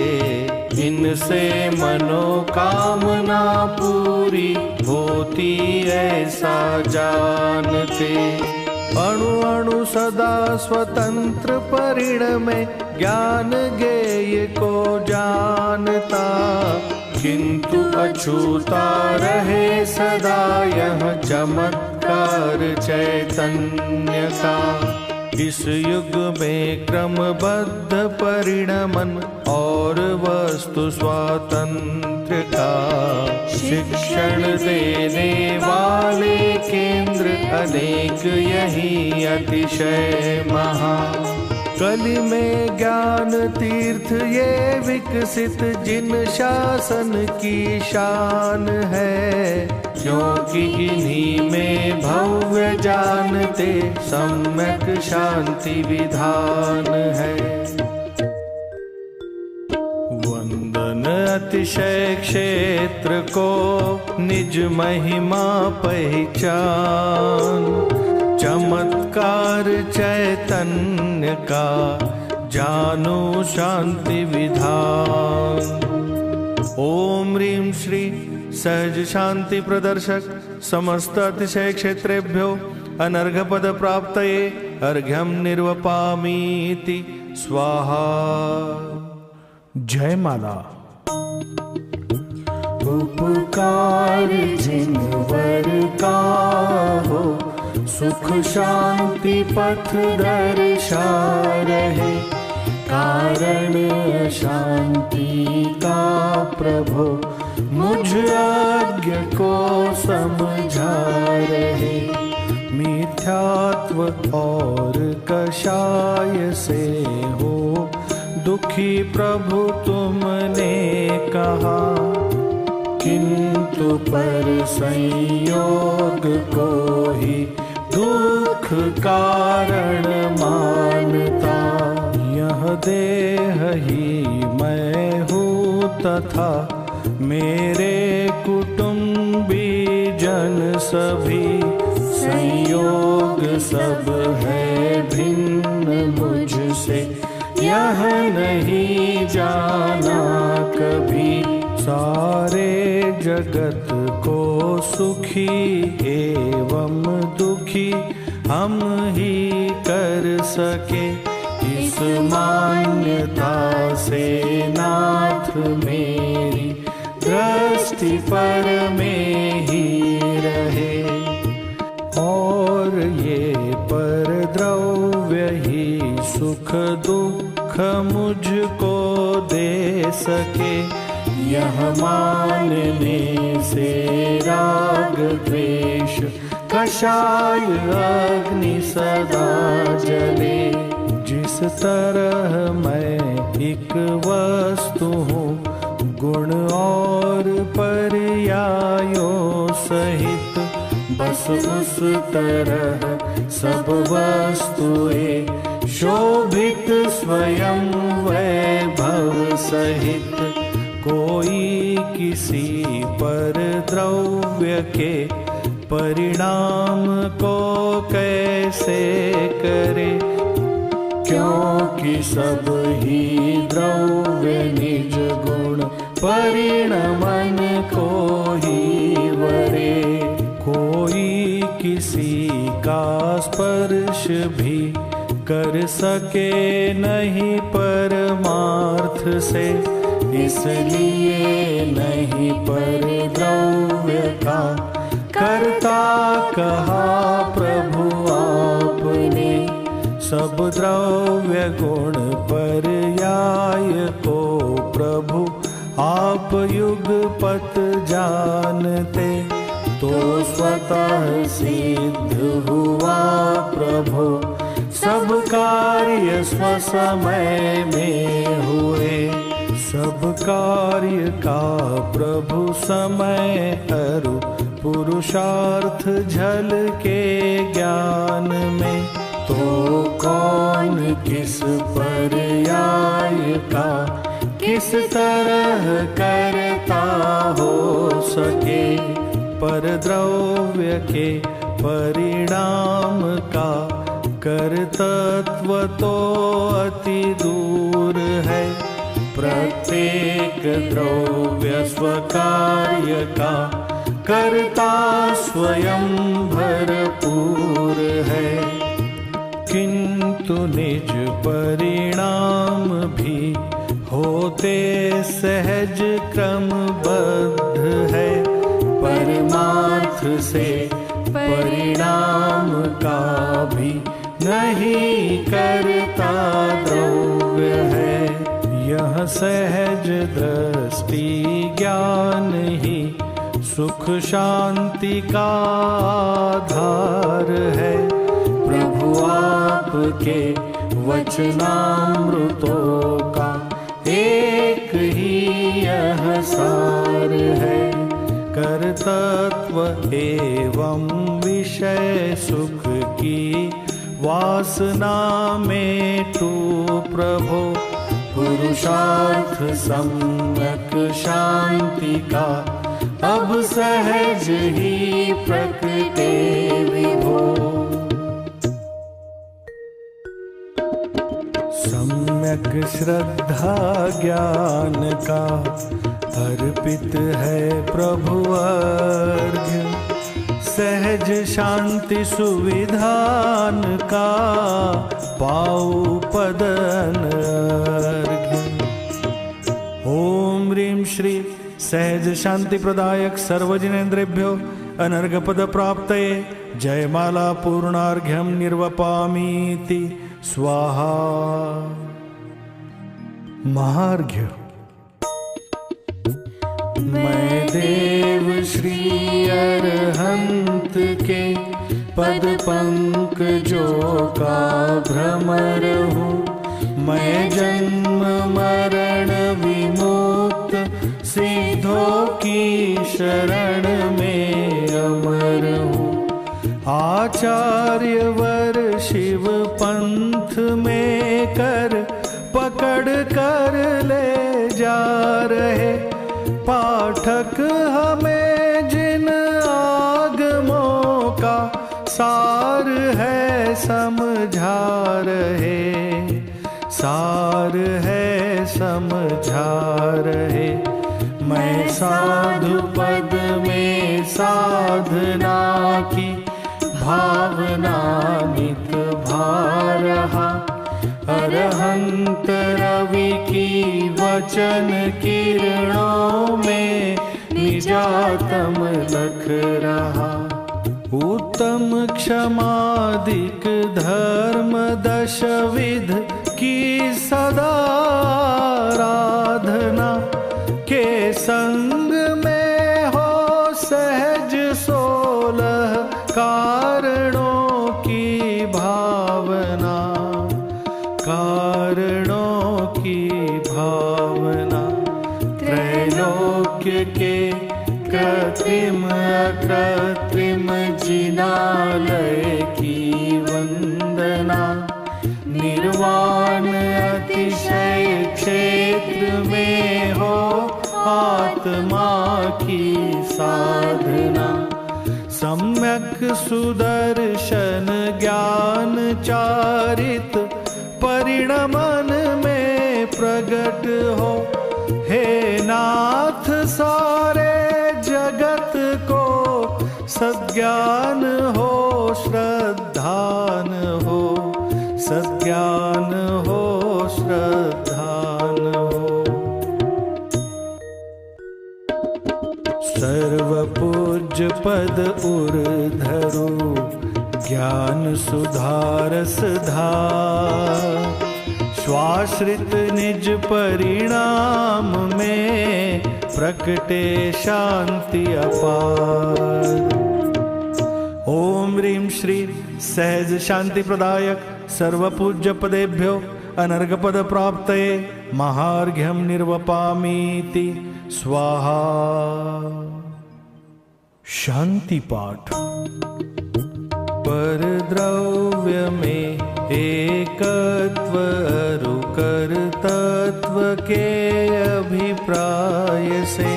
इनसे मनोकामना पूरी होती ऐसा जानते। अणु अणु सदा स्वतंत्र परिणमे ज्ञान ज्ञेय को जानता। किंतु अछूता रहे सदा यह चमत्कार चैतन्य का। इस युग में क्रमबद्ध परिणमन और वस्तु स्वातंत्र का शिक्षण देने वाले केंद्र अनेक यही अतिशय महा। कलि में ज्ञान तीर्थ ये विकसित जिन शासन की शान है, क्योंकि इन्हीं में भव्य जानते सम्यक शांति विधान है। वंदन अतिशय क्षेत्र को निज महिमा पहचान, चमत्कार चैतन्य का जानो शांति विधान। ओम ह्रीं श्री सहज शांति प्रदर्शक समस्त अतिशय क्षेत्रेभ्यो अनर्घ पद प्राप्तये अर्घ्यं निर्वपामीति स्वाहा। जय माला। उपकार जिनवर का हो, सुख शांति पथ दर्शा रहे, कारण शांति का प्रभु मुझ अज्ञ को समझा रहे। मिथ्यात्व और कषाय से हो दुखी प्रभु तुमने कहा, किंतु पर संयोग को ही दुख कारण मानता। यह देह ही मैं हूँ तथा मेरे कुटुंबी जन सभी, संयोग सब है भिन्न मुझसे, यह नहीं जाना कभी। सारे जगत को सुखी एवं दुखी हम ही कर सके, इस मान्यता से नाथ मेरी दृष्टि पर में ही रहे। और ये पर द्रव्य ही सुख दुख मुझको दे सके, यह मानने से राग द्वेष कषाय अग्नि सदा जले। जिस तरह मैं एक वस्तु हूँ गुण और पर्यायों सहित, बस उस तरह सब वस्तुएं शोभित स्वयं वैभव सहित। कोई किसी पर द्रव्य के परिणाम को कैसे करे, क्योंकि सब ही द्रव्य निज गुण परिणमन को ही वरे। कोई किसी का स्पर्श भी कर सके नहीं परमार्थ से, इसलिए नहीं पर द्रव्य का करता कहा प्रभु आपने। सब द्रव्य गुण पर्याय को प्रभु आप युगपत जानते, तो स्वतः सिद्ध हुआ प्रभु सब कार्य स्वसमय में हुए। सब कार्य का प्रभु समय अरु पुरुषार्थ झल के ज्ञान में, तो कौन किस पर्याय का किस तरह करता हो सके। पर द्रव्य के परिणाम का कर्तृत्व तो अति दूर है, प्रत्येक द्रव्य स्वकार्य का कर्ता स्वयं भरपूर है। किंतु निज परिणाम भी हो होते सहज क्रमबद्ध है, परमार्थ से परिणाम का भी नहीं करता द्रव्य है। यह सहज दृष्टि ज्ञान ही सुख शांति का आधार है। प्रभु आपके वचनामृतों का एक ही यह सार है। कर्तृत्व एवं विषय सुख की वासना में तू प्रभो, पुरुषार्थ सम्यक शांति का अब सहज ही प्रकटे विभो। सम्यक श्रद्धा ज्ञान का अर्पित है प्रभु अर्घ्य, सहज शांति सुविधान का पाऊ पदन अर्घ्य। ओम ह्रीं श्री सहज शांति प्रदायक सर्वजनेन्द्रेभ्यो अनर्घ पद प्राप्तये जयमाला पूर्णार्घ्यं निर्वपामीति स्वाहा। महार्घ्य। मैं देव श्री अरहंत के पद पंकजों का भ्रमर हूँ। मैं जन्म मरण विमुक्त सिद्धों की शरण में अमर हूँ। आचार्य वर शिव पंथ में कर पकड़ कर ले जा रहे, पाठक हमें जिन आगमों का सार है समझा रहे, सार है समझा रहे। मैं साधु पद में साधना की भावना नित भा रहा, अरहंत रवि की वचन किरणों में निजातम लख रहा। उत्तम क्षमादिक धर्म दशविध की सदा आराधना के संग में हो सहज 16 कारणों की भावना, कारणों की भावना। त्रैलोक्य के कृत्रिम अकृत्रिम जिनालय की वंदना, निर्वाण अतिशय क्षेत्र में हो आत्मा की साधना। सम्यक सुदर्शन ज्ञान चारित परिणमन में प्रगट हो, हे नाथ सारे जगत को सज्ञान हो, श्रद्धान हो, सज्ञान हो, श्रद्धान हो। सर्व पूज्य पद उर्धरु ज्ञान सुधारस धार, स्वाश्रित निज परिणाम में प्रकटे शांति अपार। ओम ह्रीं श्री सहज शांति प्रदायक सर्वपूज्य पदेभ्यो अनर्घ पद प्राप्तये महार्घ्यं निर्वपामीति स्वाहा। शांति पाठ। पर द्रव्य में एकत्व अरुकर तत्व के अभिप्राय से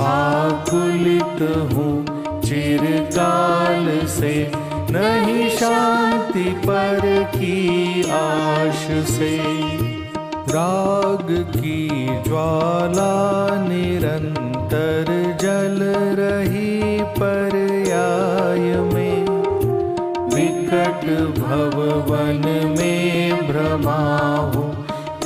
आकुलित हूँ चिरकाल से, नहीं शांति पर की आश से। राग की ज्वाला निरंतर जल रही पर्याय में, विकट भववन में भ्रमा हूँ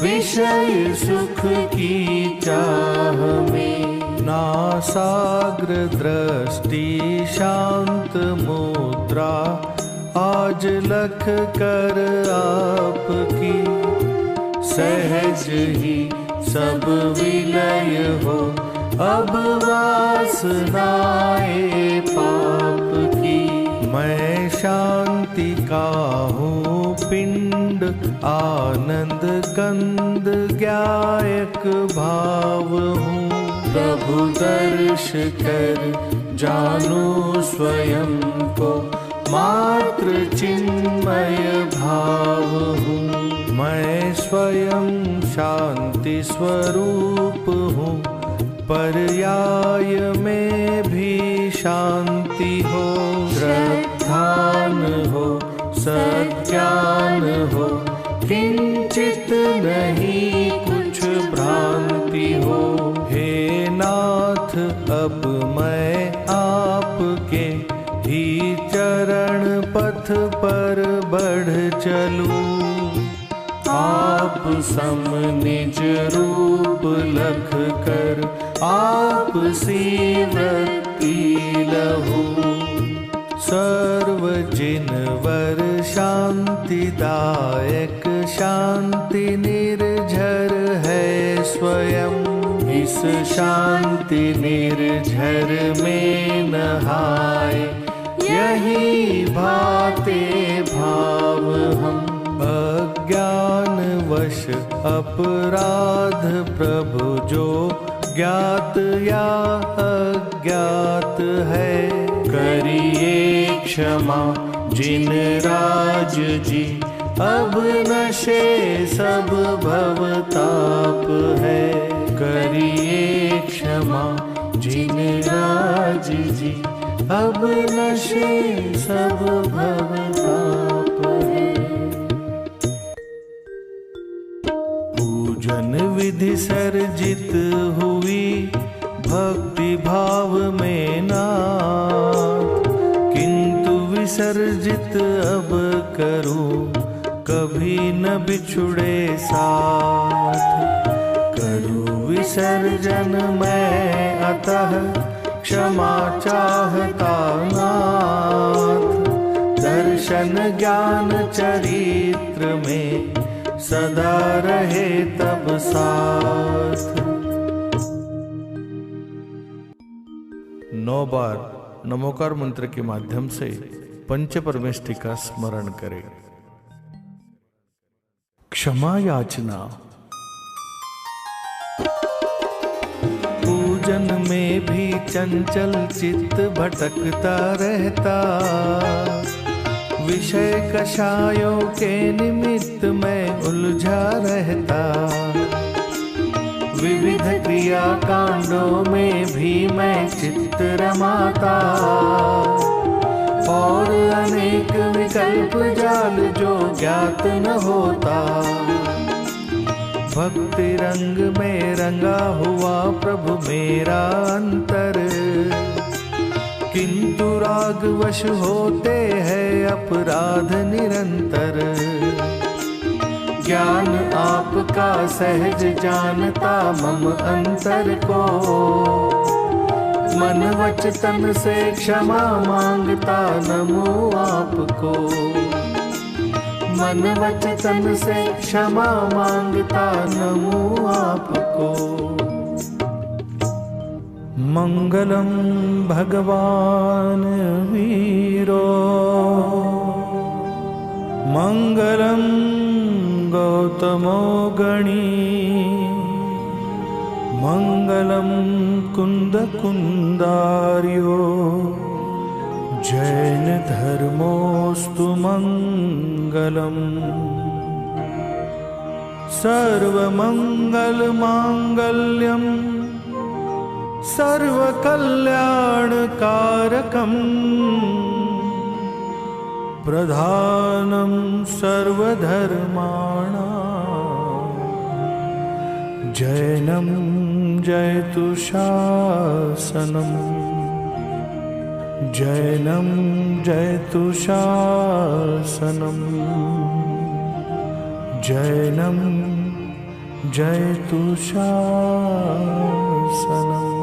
विषय सुख की चाह में। नासाग्र दृष्टि शांत मुद्रा आज लख कर आपकी। सहज ही सब विलय हो अब वासनाएं पाप की। मैं शांति का हूँ पिंड आनंद कंद ज्ञायक भाव हूँ। प्रभु दर्श कर जानू स्वयं को मात्र चिन्मय भाव हूँ। मैं स्वयं शांति स्वरूप हूँ पर्याय में भी शांति हो। श्रद्धान हो सज्ञान हो किंचित नहीं कुछ भ्रांति हो। हे नाथ अब मैं आपके ही चरण पथ पर बढ़ चलूं। आप सम निज रूप लख कर आप सी वृत्ति लहू। सर्व जिनवर शांतिदायक शांति निर्झर है स्वयं। इस शांति निर्झर में नहाए यही भाते भाव हम। अज्ञान वश अपराध प्रभु जो ज्ञात या अज्ञात है। करिए क्षमा जिन राज जी अब नशे सब भवताप है। करिए क्षमा जिन राज जी अब नशे सब भवताप है। पूजन विधि सर्जित हुई भक्ति भाव में नाथ। किंतु विसर्जित अब करूं कभी न बिछुड़े साथ। करूं विसर्जन मैं अतः क्षमा चाहता नाथ। दर्शन ज्ञान चरित्र में सदा रहे तब साथ। 9 बार नमोकार मंत्र के माध्यम से पंच परमेष्ठि का स्मरण करें। क्षमा याचना। पूजन में भी चंचल चित्त भटकता रहता। विषय कषायों के निमित्त में उलझा रहता। विविध क्रिया कांडों में भी मैं चित्त रमाता। और अनेक विकल्प जाल जो ज्ञात न होता। भक्ति रंग में रंगा हुआ प्रभु मेरा अंतर। किंतु राग वश होते हैं अपराध निरंतर। ज्ञान आपका सहज जानता मम अंतर को। मन वच तन से क्षमा मांगता नमो आपको। मन वच तन से क्षमा मांगता नमो आपको। मंगलम भगवान वीरो मंगलम गौतमो गणी मंगलम कुंद कुंदार्यो जैन धर्मोस्तु मंगलम। सर्वमंगल मांगल्यम सर्वकल्याणकारकम् प्रधानं सर्वधर्माणां जैनं जयतु शासनम् जैनं जयतु शासनम् जैनं जयतु शासनम्।